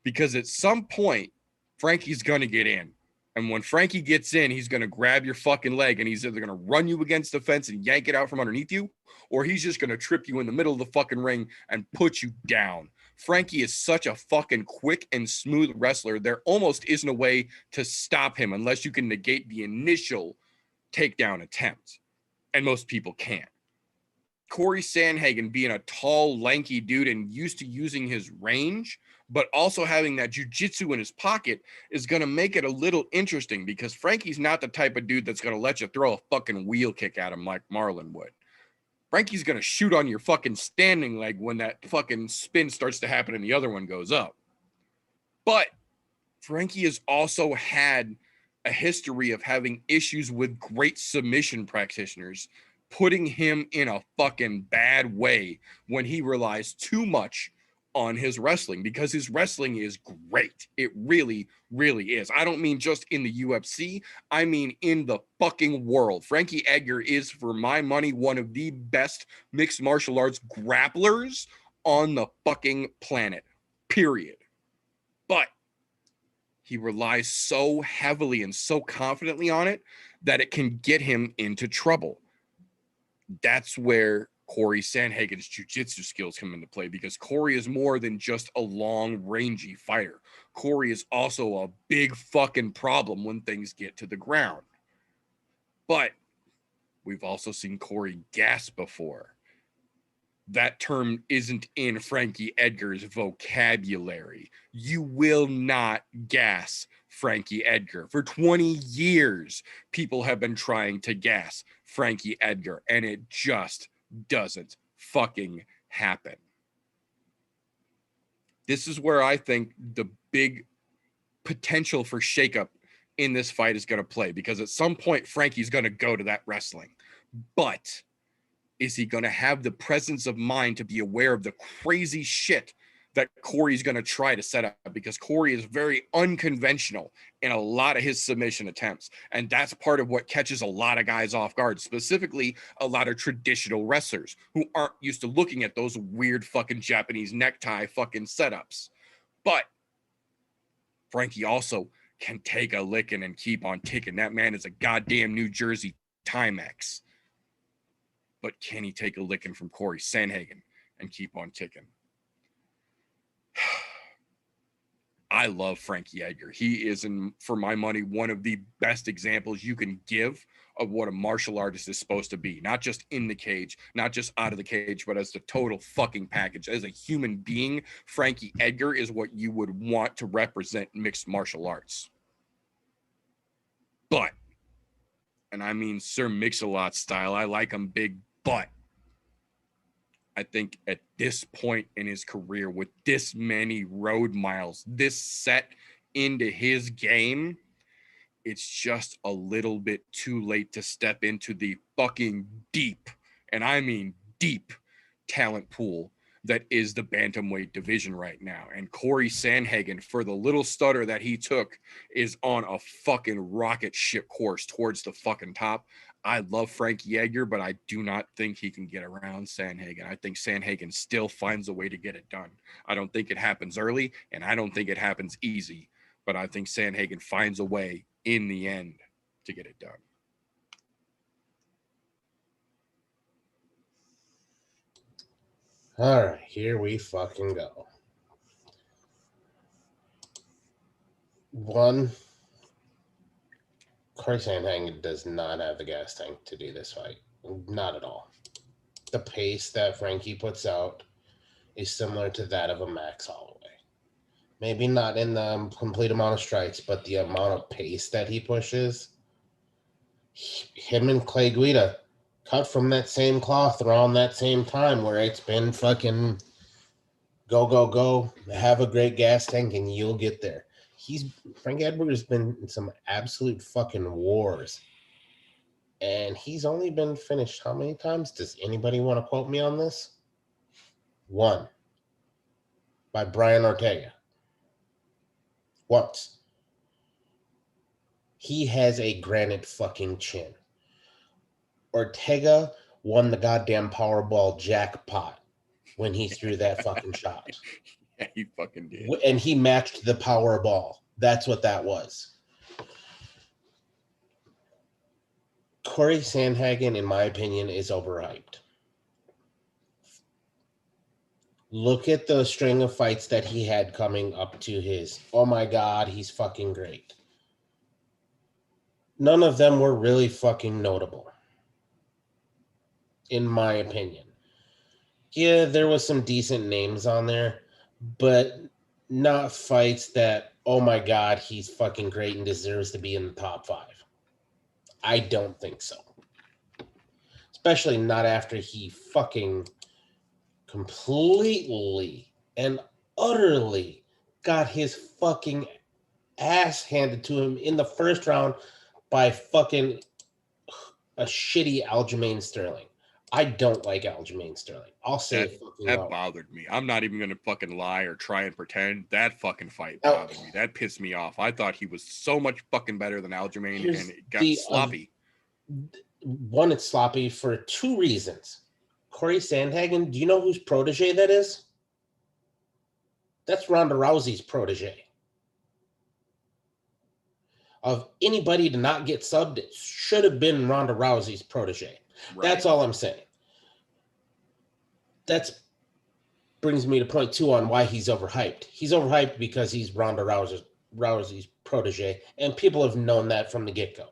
Because at some point, Frankie's going to get in. And when Frankie gets in, he's going to grab your fucking leg, and he's either going to run you against the fence and yank it out from underneath you, or he's just going to trip you in the middle of the fucking ring and put you down. Frankie is such a fucking quick and smooth wrestler. There almost isn't a way to stop him unless you can negate the initial takedown attempt. And most people can't. Corey Sandhagen, being a tall, lanky dude and used to using his range, but also having that jiu-jitsu in his pocket, is going to make it a little interesting, because Frankie's not the type of dude that's going to let you throw a fucking wheel kick at him like Marlon would. Frankie's going to shoot on your fucking standing leg when that fucking spin starts to happen and the other one goes up. But Frankie has also had a history of having issues with great submission practitioners, putting him in a fucking bad way when he relies too much on his wrestling, because his wrestling is great. It really is. I don't mean just in the UFC. I mean in the fucking world. Frankie Edgar is, for my money, one of the best mixed martial arts grapplers on the fucking planet. Period. But He relies so heavily and so confidently on it that it can get him into trouble. That's where Corey Sandhagen's jiu-jitsu skills come into play, because Corey is more than just a long, rangy fighter. Corey is also a big fucking problem when things get to the ground. But we've also seen Corey gas before. That term isn't in Frankie Edgar's vocabulary. You will not gas Frankie Edgar. For 20 years, people have been trying to gas Frankie Edgar, and it just doesn't fucking happen. This is where I think the big potential for shakeup in this fight is going to play, because at some point Frankie's going to go to that wrestling. But is he going to have the presence of mind to be aware of the crazy shit that Corey's going to try to set up? Because Corey is very unconventional in a lot of his submission attempts. And that's part of what catches a lot of guys off guard, specifically a lot of traditional wrestlers who aren't used to looking at those weird fucking Japanese necktie fucking setups. But Frankie also can take a licking and keep on ticking. That man is a goddamn New Jersey Timex. But can he take a licking from Corey Sandhagen and keep on ticking? I love Frankie Edgar. He is, for my money, one of the best examples you can give of what a martial artist is supposed to be. Not just in the cage, not just out of the cage, but as the total fucking package. As a human being, Frankie Edgar is what you would want to represent mixed martial arts. But, and I mean Sir Mix-a-Lot style, I like him big, but I think at this point in his career, with this many road miles, this set into his game, it's just a little bit too late to step into the fucking deep, and I mean deep, talent pool that is the bantamweight division right now. And Corey Sandhagen, for the little stutter that he took, is on a fucking rocket ship course towards the fucking top. I love Frankie Edgar, but I do not think he can get around Sandhagen. I think Sandhagen still finds a way to get it done. I don't think it happens early, and I don't think it happens easy, but I think Sandhagen finds a way in the end to get it done. All right, here we fucking go. One, Corey Sandhagen does not have the gas tank to do this fight. Not at all. The pace that Frankie puts out is similar to that of a Max Holloway. Maybe not in the complete amount of strikes, but the amount of pace that he pushes. Him and Clay Guida cut from that same cloth around that same time, where it's been fucking go, go, go, have a great gas tank, and you'll get there. Frank Edgar has been in some absolute fucking wars, and he's only been finished how many times? Does anybody want to quote me on this? 1. By Brian Ortega. Once. He has a granite fucking chin. Ortega won the goddamn Powerball jackpot when he threw that fucking shot. Yeah, he fucking did. And he matched the Powerball. That's what that was. Corey Sandhagen, in my opinion, is overhyped. Look at the string of fights that he had coming up to his, oh my God, he's fucking great. None of them were really fucking notable, in my opinion. Yeah, there was some decent names on there, but not fights that, oh my God, he's fucking great and deserves to be in the top 5. I don't think so. Especially not after he fucking completely and utterly got his fucking ass handed to him in the first round by fucking a shitty Aljamain Sterling. I don't like Aljamain Sterling. I'll say that bothered me. I'm not even going to fucking lie or try and pretend. That fucking fight bothered me. That pissed me off. I thought he was so much fucking better than Aljamain, and it got sloppy. One, it's sloppy for 2 reasons. Corey Sandhagen, do you know whose protege that is? That's Ronda Rousey's protege. of anybody to not get subbed, it should have been Ronda Rousey's protege. Right. That's all I'm saying. That brings me to point 2 on why he's overhyped. He's overhyped because he's Ronda Rousey's protege, and people have known that from the get-go.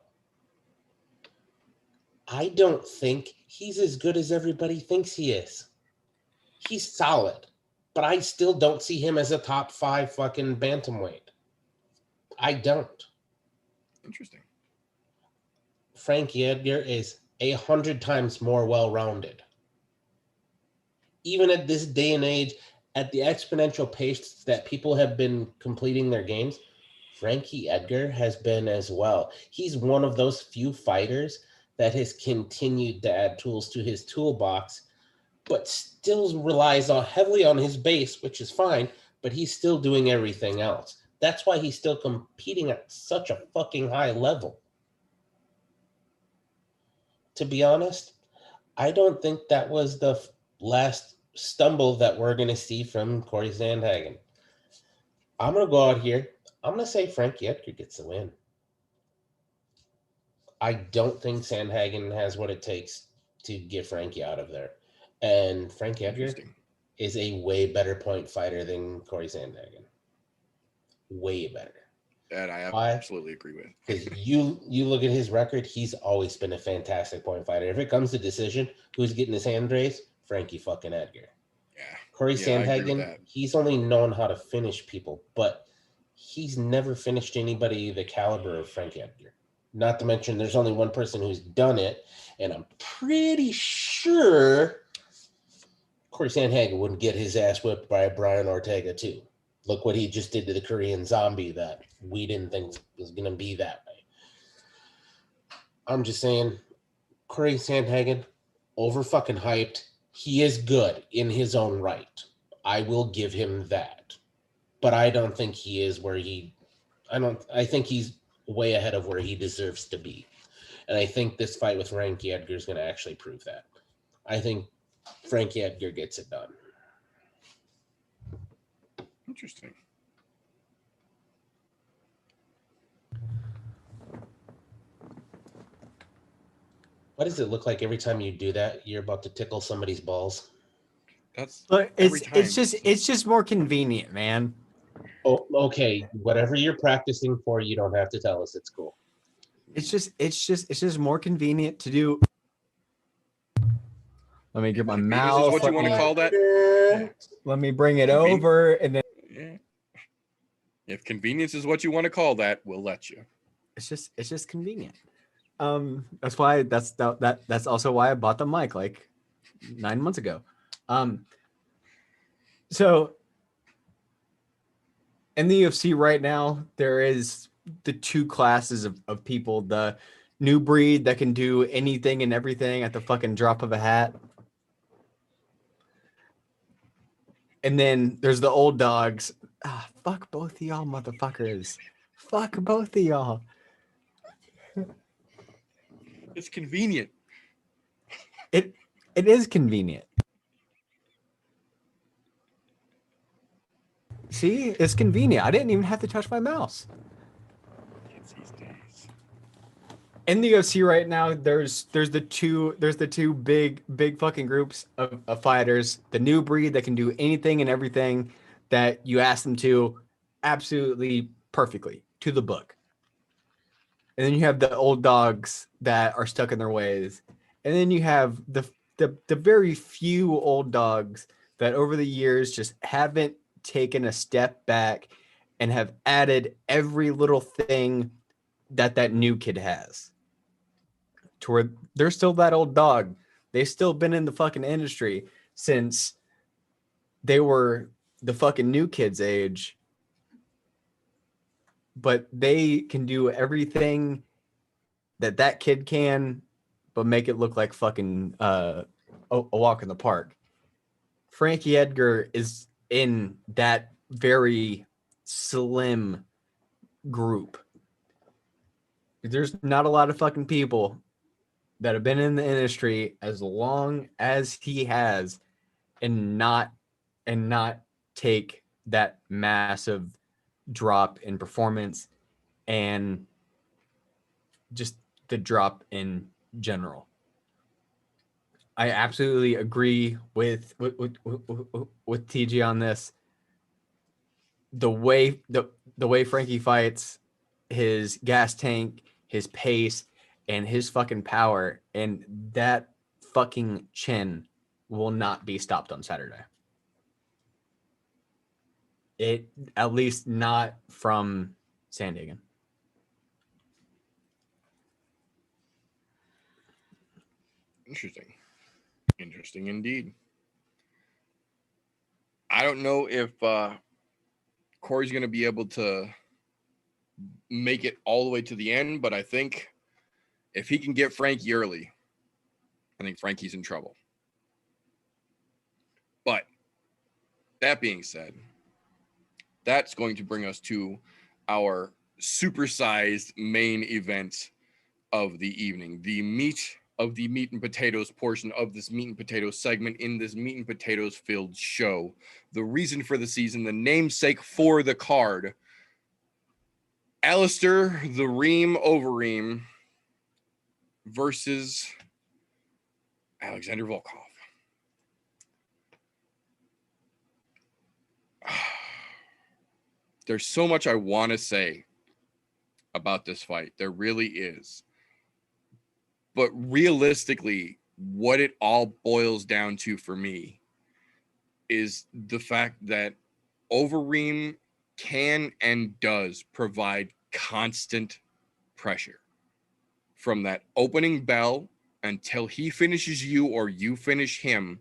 I don't think he's as good as everybody thinks he is. He's solid, but I still don't see him as a top 5 fucking bantamweight. I don't. Interesting. Frankie Edgar is 100 times more well-rounded. Even at this day and age, at the exponential pace that people have been completing their games, Frankie Edgar has been as well. He's one of those few fighters that has continued to add tools to his toolbox, but still relies heavily on his base, which is fine, but he's still doing everything else. That's why he's still competing at such a fucking high level. To be honest, I don't think that was the last stumble that we're going to see from Corey Sandhagen. I'm going to go out here. I'm going to say Frankie Edgar gets the win. I don't think Sandhagen has what it takes to get Frankie out of there. And Frankie Edgar is a way better point fighter than Corey Sandhagen. Way better. That I absolutely agree with. Because you look at his record, he's always been a fantastic point fighter. If it comes to decision, who's getting his hand raised? Frankie fucking Edgar. Yeah. Corey Sandhagen, he's only known how to finish people, but he's never finished anybody the caliber of Frankie Edgar. Not to mention there's only one person who's done it, and I'm pretty sure Corey Sandhagen wouldn't get his ass whipped by Brian Ortega too. Look what he just did to the Korean Zombie that we didn't think was going to be that way. I'm just saying, Corey Sandhagen, over fucking hyped. He is good in his own right. I will give him that. But I don't think he is where I think he's way ahead of where he deserves to be. And I think this fight with Frankie Edgar is going to actually prove that. I think Frankie Edgar gets it done. Interesting. Why does it look like every time you do that, you're about to tickle somebody's balls? It's just more convenient, man. Oh, okay. Whatever you're practicing for, you don't have to tell us. It's cool. It's just more convenient to do. Let me get my mouth. Is what you want to call that? Let me bring it over, and then. Yeah. If convenience is what you want to call that, we'll let you. It's just convenient. That's also why I bought the mic like 9 months ago. So in the UFC right now, there is the 2 classes of people: the new breed that can do anything and everything at the fucking drop of a hat, and then there's the old dogs. Fuck both of y'all, motherfuckers. Fuck both of y'all. It's convenient. It is convenient. See, it's convenient. I didn't even have to touch my mouse. Kids these days. In the UFC right now, there's the two big fucking groups of fighters. The new breed that can do anything and everything that you ask them to, absolutely perfectly, to the book. And then you have the old dogs that are stuck in their ways. And then you have the very few old dogs that over the years just haven't taken a step back and have added every little thing that new kid has. To where they're still that old dog. They've still been in the fucking industry since they were the fucking new kids' age. But they can do everything that kid can, but make it look like fucking a walk in the park. Frankie Edgar is in that very slim group. There's not a lot of fucking people that have been in the industry as long as he has and not take that massive drop in performance and just the drop in general. I absolutely agree with TG on this. The way Frankie fights, his gas tank, his pace, and his fucking power, and that fucking chin will not be stopped on Saturday. It, at least not from Sandhagen. Interesting indeed. I don't know if Corey's going to be able to make it all the way to the end, but I think if he can get Frankie early, I think Frankie's in trouble. But that being said, that's going to bring us to our supersized main event of the evening, the meat of the meat and potatoes portion of this meat and potatoes segment in this meat and potatoes filled show. The reason for the season, the namesake for the card, Alistair the Ream Overeem versus Alexander Volkov. There's so much I want to say about this fight. There really is. But realistically, what it all boils down to for me is the fact that Overeem can and does provide constant pressure. From that opening bell until he finishes you or you finish him,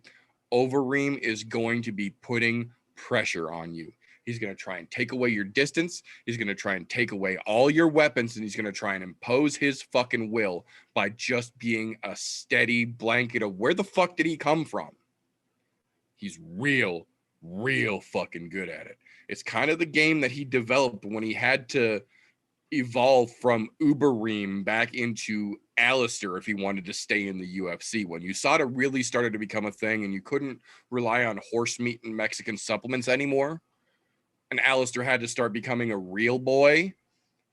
Overeem is going to be putting pressure on you. He's going to try and take away your distance. He's going to try and take away all your weapons, and he's going to try and impose his fucking will by just being a steady blanket of where the fuck did he come from? He's real fucking good at it. It's kind of the game that he developed when he had to evolve from Ubereem back into Alistair if he wanted to stay in the UFC. When USADA really started to become a thing and you couldn't rely on horse meat and Mexican supplements anymore, and Alistair had to start becoming a real boy,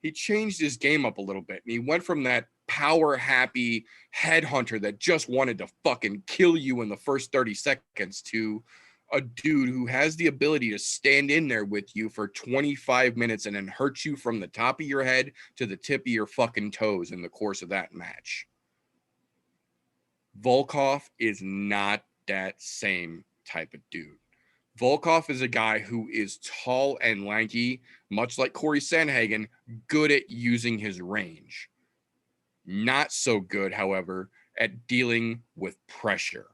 he changed his game up a little bit. And he went from that power-happy headhunter that just wanted to fucking kill you in the first 30 seconds to a dude who has the ability to stand in there with you for 25 minutes and then hurt you from the top of your head to the tip of your fucking toes in the course of that match. Volkov is not that same type of dude. Volkov is a guy who is tall and lanky, much like Corey Sandhagen, good at using his range. Not so good, however, at dealing with pressure.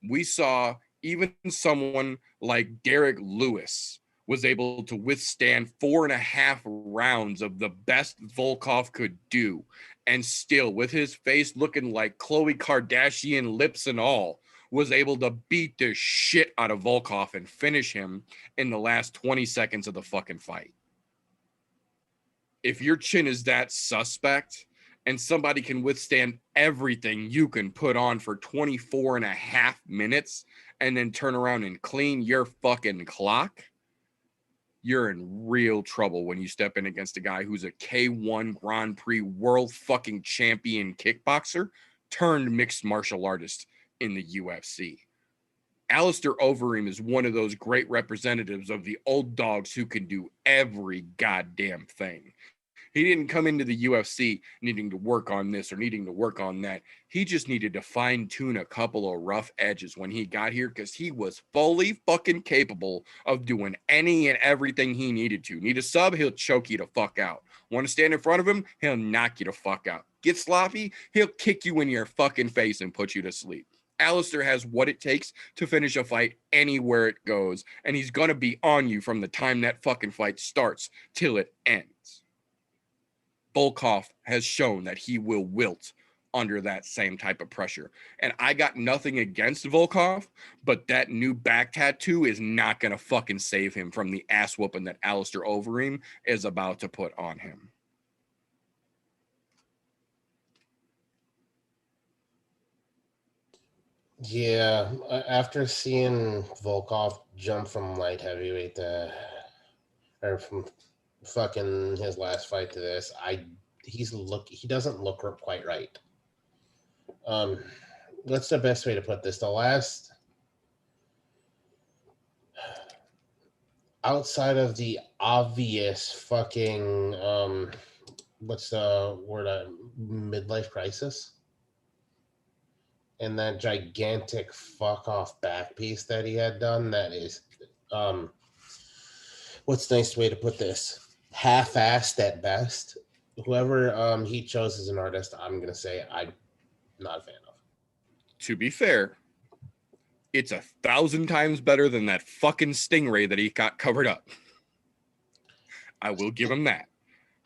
We saw even someone like Derek Lewis was able to withstand 4.5 rounds of the best Volkov could do, and still, with his face looking like Khloe Kardashian lips and all, was able to beat the shit out of Volkov and finish him in the last 20 seconds of the fucking fight. If your chin is that suspect and somebody can withstand everything you can put on for 24.5 minutes and then turn around and clean your fucking clock, you're in real trouble when you step in against a guy who's a K1 Grand Prix world fucking champion kickboxer turned mixed martial artist in the UFC. Alistair Overeem is one of those great representatives of the old dogs who can do every goddamn thing. He didn't come into the UFC needing to work on this or needing to work on that. He just needed to fine tune a couple of rough edges when he got here because he was fully fucking capable of doing any and everything he needed to. Need a sub, he'll choke you the fuck out. Want to stand in front of him, he'll knock you the fuck out. Get sloppy, he'll kick you in your fucking face and put you to sleep. Alistair has what it takes to finish a fight anywhere it goes, and he's going to be on you from the time that fucking fight starts till it ends. Volkov has shown that he will wilt under that same type of pressure. And I got nothing against Volkov, but that new back tattoo is not going to fucking save him from the ass whooping that Alistair Overeem is about to put on him. Yeah, after seeing Volkov jump from light heavyweight to, or from fucking his last fight to this, I he doesn't look quite right. What's the best way to put this? Outside of the obvious fucking what's the word? Midlife crisis, and that gigantic fuck off back piece that he had done. That is, what's the nice way to put this? Half-assed at best. Whoever he chose as an artist, I'm gonna say I'm not a fan of. To be fair, it's 1,000 times better than that fucking stingray that he got covered up. I will give him that.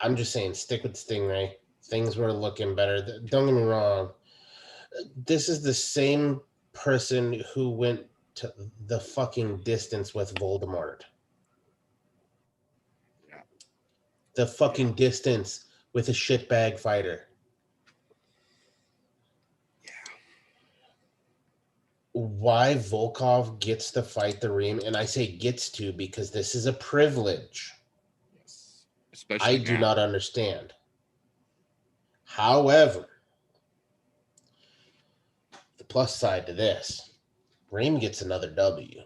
I'm just saying, stick with Stingray. Things were looking better. Don't get me wrong. This is the same person who went to the fucking distance with Voldemort. Yeah. The fucking distance with a shitbag fighter. Why Volkov gets to fight the Reem, and I say gets to because this is a privilege. Yes. Especially I do not understand. However, the plus side to this, Reem gets another W.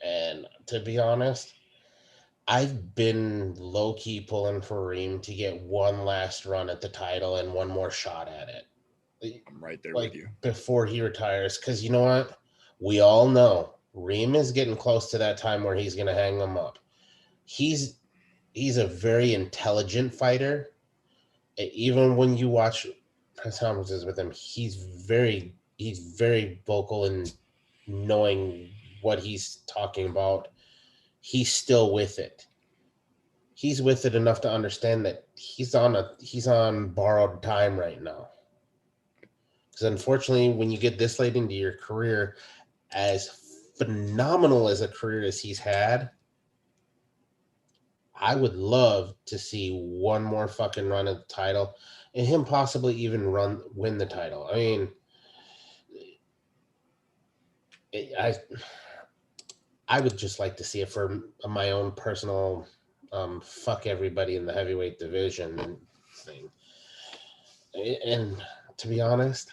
And to be honest, I've been low-key pulling for Reem to get one last run at the title and one more shot at it. I'm right there with you. Before he retires, because you know what? We all know Reem is getting close to that time where he's going to hang him up. He's a very intelligent fighter. Even when you watch press conferences with him, he's very vocal in knowing what he's talking about. He's still with it. He's with it enough to understand that he's on borrowed time right now. Because unfortunately, when you get this late into your career, as phenomenal as a career as he's had, I would love to see one more fucking run at the title and him possibly even win the title. I mean, I would just like to see it for my own personal fuck everybody in the heavyweight division thing. And to be honest,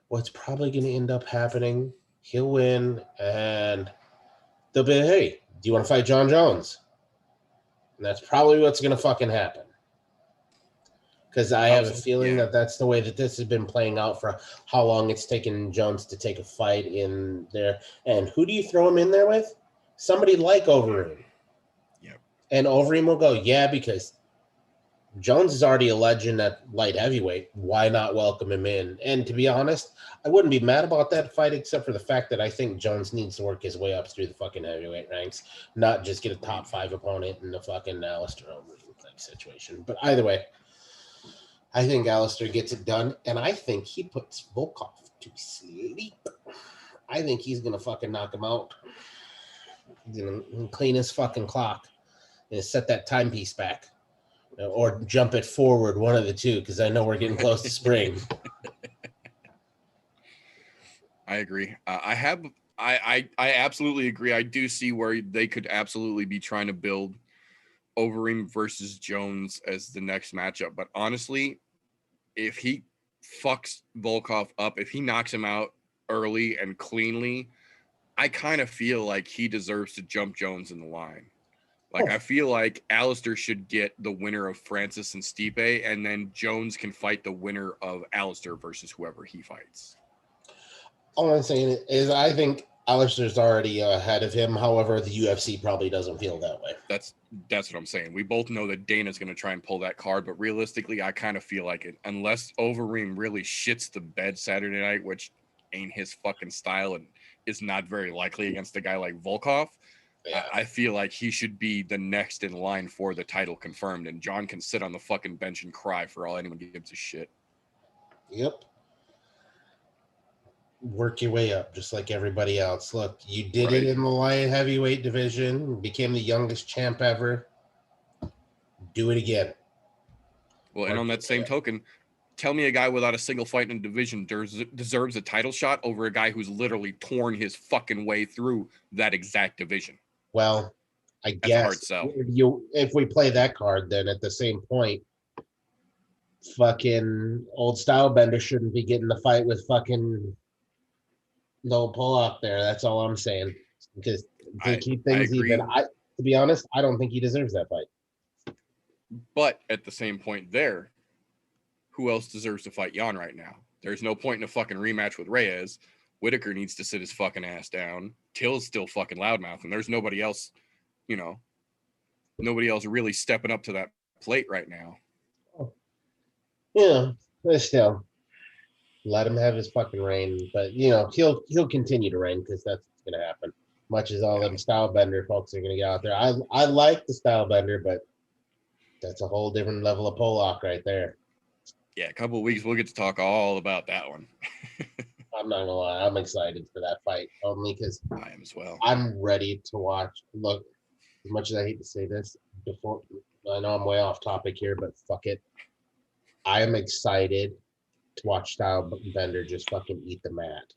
what's probably going to end up happening, he'll win, and they'll be, hey, do you want to fight John Jones? And that's probably what's going to fucking happen. Because I have a feeling that that's the way that this has been playing out for how long it's taken Jones to take a fight in there. And who do you throw him in there with? Somebody like Overeem. Yep. And Overeem will go, yeah, because Jones is already a legend at light heavyweight. Why not welcome him in? And to be honest, I wouldn't be mad about that fight except for the fact that I think Jones needs to work his way up through the fucking heavyweight ranks, not just get a top 5 opponent in the fucking Alistair Overeem type situation. But either way, I think Alistair gets it done, and I think he puts Volkov to sleep. I think he's going to fucking knock him out. He's going to clean his fucking clock and set that timepiece back. Or jump it forward, one of the two, because I know we're getting close to spring. I agree. I absolutely agree. I do see where they could absolutely be trying to build Overeem versus Jones as the next matchup. But honestly, if he fucks Volkov up, if he knocks him out early and cleanly, I kind of feel like he deserves to jump Jones in the line. Like, I feel like Alistair should get the winner of Francis and Stipe, and then Jones can fight the winner of Alistair versus whoever he fights. All I'm saying is I think Alistair's already ahead of him. However, the UFC probably doesn't feel that way. That's what I'm saying. We both know that Dana's going to try and pull that card, but realistically, I kind of feel like it, unless Overeem really shits the bed Saturday night, which ain't his fucking style and is not very likely against a guy like Volkov, yeah. I feel like he should be the next in line for the title confirmed, and John can sit on the fucking bench and cry for all anyone gives a shit. Yep. Work your way up just like everybody else. Look, you did it in the light heavyweight division, became the youngest champ ever. Do it again. Well, and on that same token, tell me a guy without a single fight in a division deserves a title shot over a guy who's literally torn his fucking way through that exact division. Well, I That's a hard guess sell. if we play that card, then at the same point, fucking old Stylebender shouldn't be getting the fight with fucking no Pollock there. That's all I'm saying. Because to keep things even, to be honest, I don't think he deserves that fight. But at the same point there, who else deserves to fight Jan right now? There's no point in a fucking rematch with Reyes. Whitaker needs to sit his fucking ass down. Till's still fucking loudmouth, and there's nobody else, nobody else really stepping up to that plate right now. Yeah, but still, let him have his fucking reign. But he'll continue to reign because that's what's gonna happen. Much as all them Stylebender folks are gonna get out there. I like the Stylebender, but that's a whole different level of Pollock right there. Yeah, a couple of weeks we'll get to talk all about that one. I'm not gonna lie, I'm excited for that fight only because I am as well. I'm ready to watch. Look, as much as I hate to say this, before I know I'm way off topic here, but fuck it. I am excited to watch Stylebender just fucking eat the mat.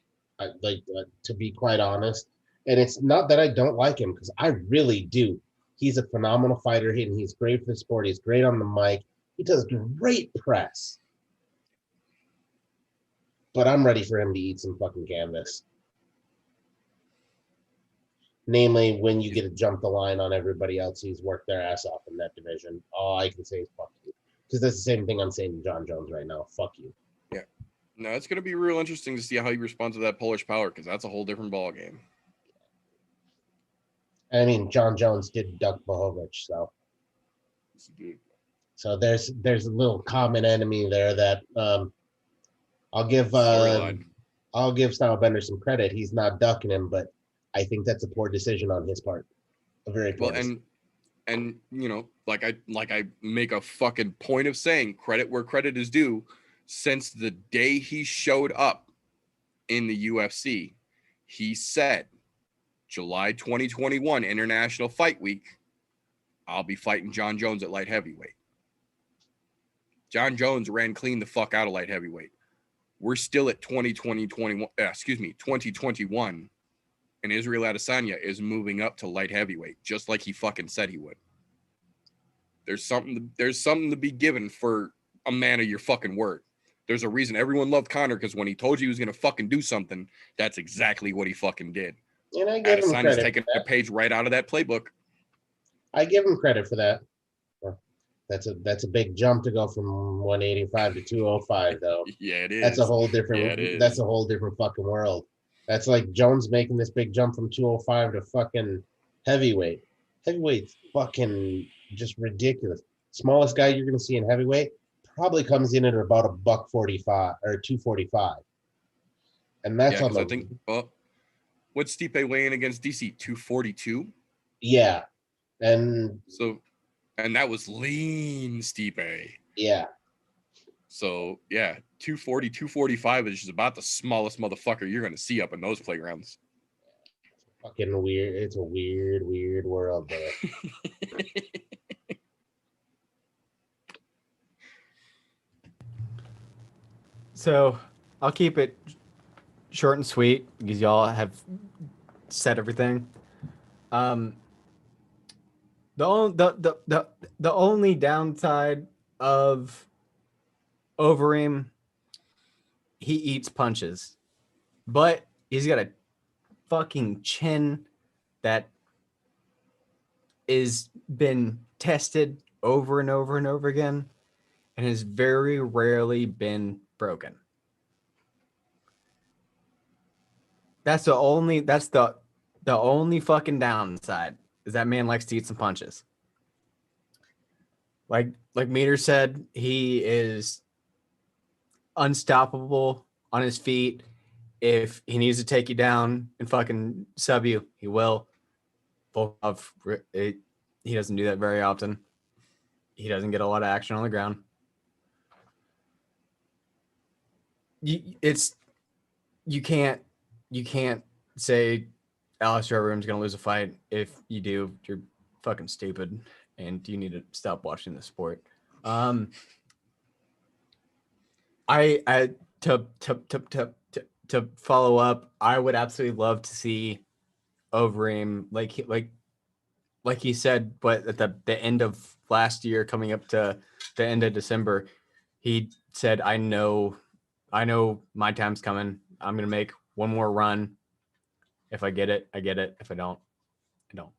To be quite honest, and it's not that I don't like him because I really do. He's a phenomenal fighter, and he's great for the sport. He's great on the mic. He does great press. But I'm ready for him to eat some fucking canvas. Namely, when you get to jump the line on everybody else who's worked their ass off in that division. All I can say is fuck you. Because that's the same thing I'm saying to John Jones right now. Fuck you. Yeah. No, it's going to be real interesting to see how he responds to that Polish power because that's a whole different ball game. I mean, John Jones did duck Bohovich, so there's a little common enemy there that I'll give Stylebender some credit. He's not ducking him, but I think that's a poor decision on his part. A very poor decision. And like I make a fucking point of saying credit where credit is due. Since the day he showed up in the UFC, he said, July 2021 International Fight Week, I'll be fighting John Jones at light heavyweight. John Jones ran clean the fuck out of light heavyweight. We're still at 2021, and Israel Adesanya is moving up to light heavyweight, just like he fucking said he would. There's something to be given for a man of your fucking word. There's a reason everyone loved Conor, because when he told you he was gonna fucking do something, that's exactly what he fucking did. And I give him credit. Adesanya's taking a page right out of that playbook. I give him credit for that. That's a big jump to go from 185 to 205, though. Yeah, it is. That's a whole different. Yeah, that's a whole different fucking world. That's like Jones making this big jump from 205 to fucking heavyweight. Heavyweight's fucking just ridiculous. Smallest guy you're gonna see in heavyweight probably comes in at about $145 or 245, and that's on the. I think. What's Stipe weighing against DC? 242. Yeah, and that was lean Stipe. Yeah. So yeah, 240, 245 is just about the smallest motherfucker you're gonna see up in those playgrounds. Fucking weird. It's a weird world there. So I'll keep it short and sweet because y'all have said everything. The only downside of Overeem, he eats punches, but he's got a fucking chin that is been tested over and over and over again and has very rarely been broken. That's the only fucking downside is that man likes to eat some punches. Like Meter said, he is unstoppable on his feet. If he needs to take you down and fucking sub you, he will. He doesn't do that very often. He doesn't get a lot of action on the ground. You can't say Alistair Overeem's going to lose a fight. If you do, you're fucking stupid and you need to stop watching the sport. To follow up, I would absolutely love to see Overeem like like he said, but at the end of last year, coming up to the end of December, he said, I know my time's coming. I'm going to make one more run. If I get it, I get it. If I don't, I don't.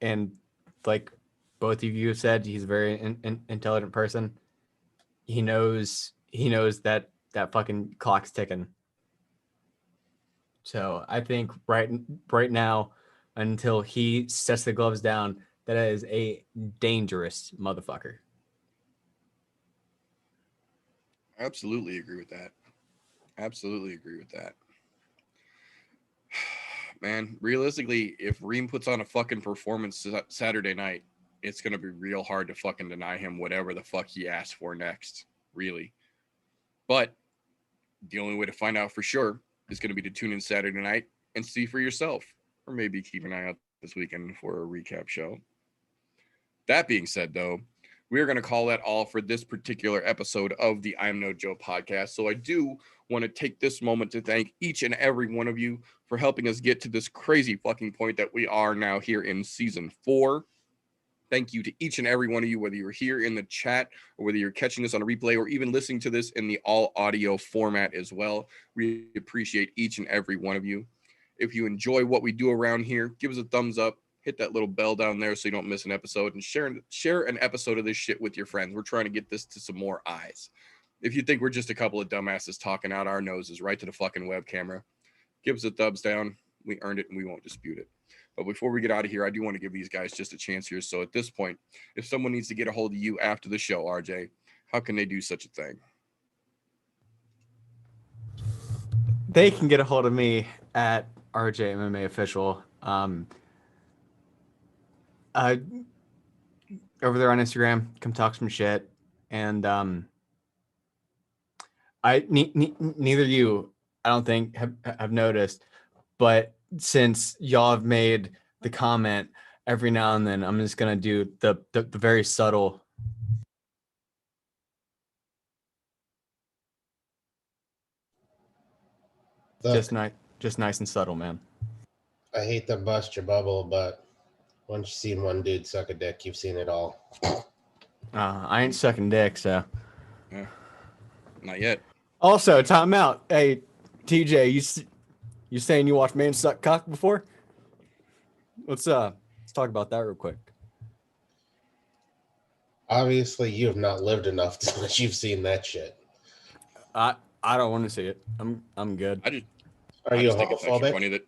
And like both of you have said, he's a very intelligent person. He knows that fucking clock's ticking. So I think right now, until he sets the gloves down, that is a dangerous motherfucker. Absolutely agree with that. Absolutely agree with that. Man, realistically, if Reem puts on a fucking performance Saturday night, it's going to be real hard to fucking deny him whatever the fuck he asks for next, really. But the only way to find out for sure is going to be to tune in Saturday night and see for yourself, or maybe keep an eye out this weekend for a recap show. That being said, though, we're going to call that all for this particular episode of the I'm No Joe podcast. So I do want to take this moment to thank each and every one of you for helping us get to this crazy fucking point that we are now here in season 4. Thank you to each and every one of you, whether you're here in the chat or whether you're catching this on a replay or even listening to this in the all audio format as well. We appreciate each and every one of you. If you enjoy what we do around here, give us a thumbs up, hit that little bell down there so you don't miss an episode, and share an episode of this shit with your friends. We're trying to get this to some more eyes. If you think we're just a couple of dumbasses talking out our noses right to the fucking web camera, give us a thumbs down. We earned it and we won't dispute it. But before we get out of here, I do want to give these guys just a chance here. So at this point, if someone needs to get a hold of you after the show, RJ, how can they do such a thing? They can get a hold of me at RJ MMA Official. Over there on Instagram, come talk some shit. And neither of you, I don't think, have noticed, but since y'all have made the comment, every now and then I'm just gonna do the very subtle just nice and subtle, man. I hate to bust your bubble, but once you've seen one dude suck a dick, you've seen it all. I ain't sucking dick, so yeah, not yet. Also, time out. Hey, TJ, you saying you watched man suck cock before? Let's talk about that real quick. Obviously, you have not lived enough unless you've seen that shit. I don't want to see it. I'm good. Are you a homophobic? Funny that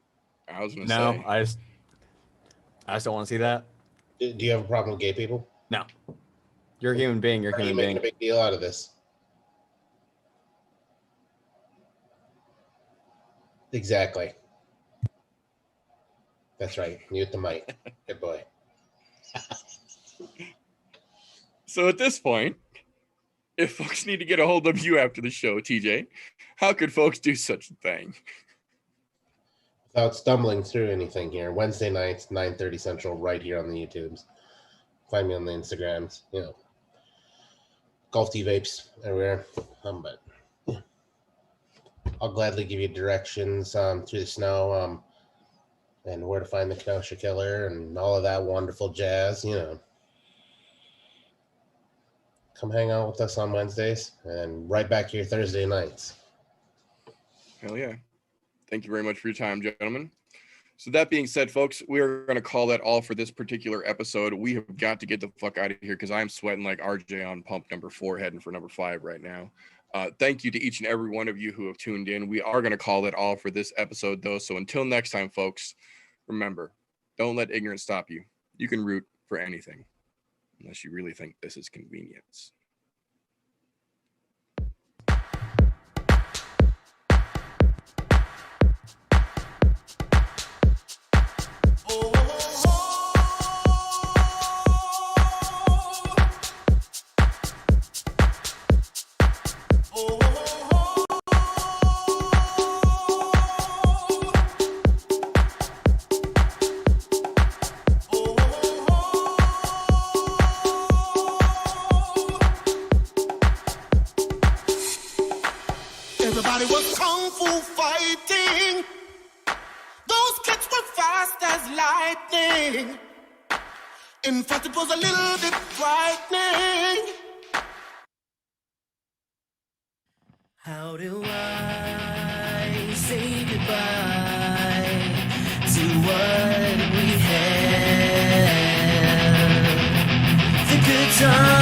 I was gonna No, say. I just don't want to see that. Do you have a problem with gay people? No. You're a human being. You're a human being. Making a big deal out of this. Exactly. That's right. Mute the mic. Good boy. So at this point, if folks need to get a hold of you after the show, TJ, how could folks do such a thing? Without stumbling through anything here, Wednesday nights, 9:30 Central, right here on the YouTubes. Find me on the Instagrams, Golf T Vapes everywhere. But yeah. I'll gladly give you directions through the snow and where to find the Kenosha Killer and all of that wonderful jazz, Come hang out with us on Wednesdays and right back here Thursday nights. Hell yeah. Thank you very much for your time, gentlemen. So that being said, folks, we're going to call that all for this particular episode. We have got to get the fuck out of here because I'm sweating like RJ on pump number 4, heading for number 5 right now. Thank you to each and every one of you who have tuned in. We are going to call it all for this episode, though. So until next time, folks, remember, don't let ignorance stop you. You can root for anything, unless you really think this is convenience. Everybody was kung fu fighting. Those kids were fast as lightning. In fact, it was a little bit frightening. How do I say goodbye to what we had? The good times.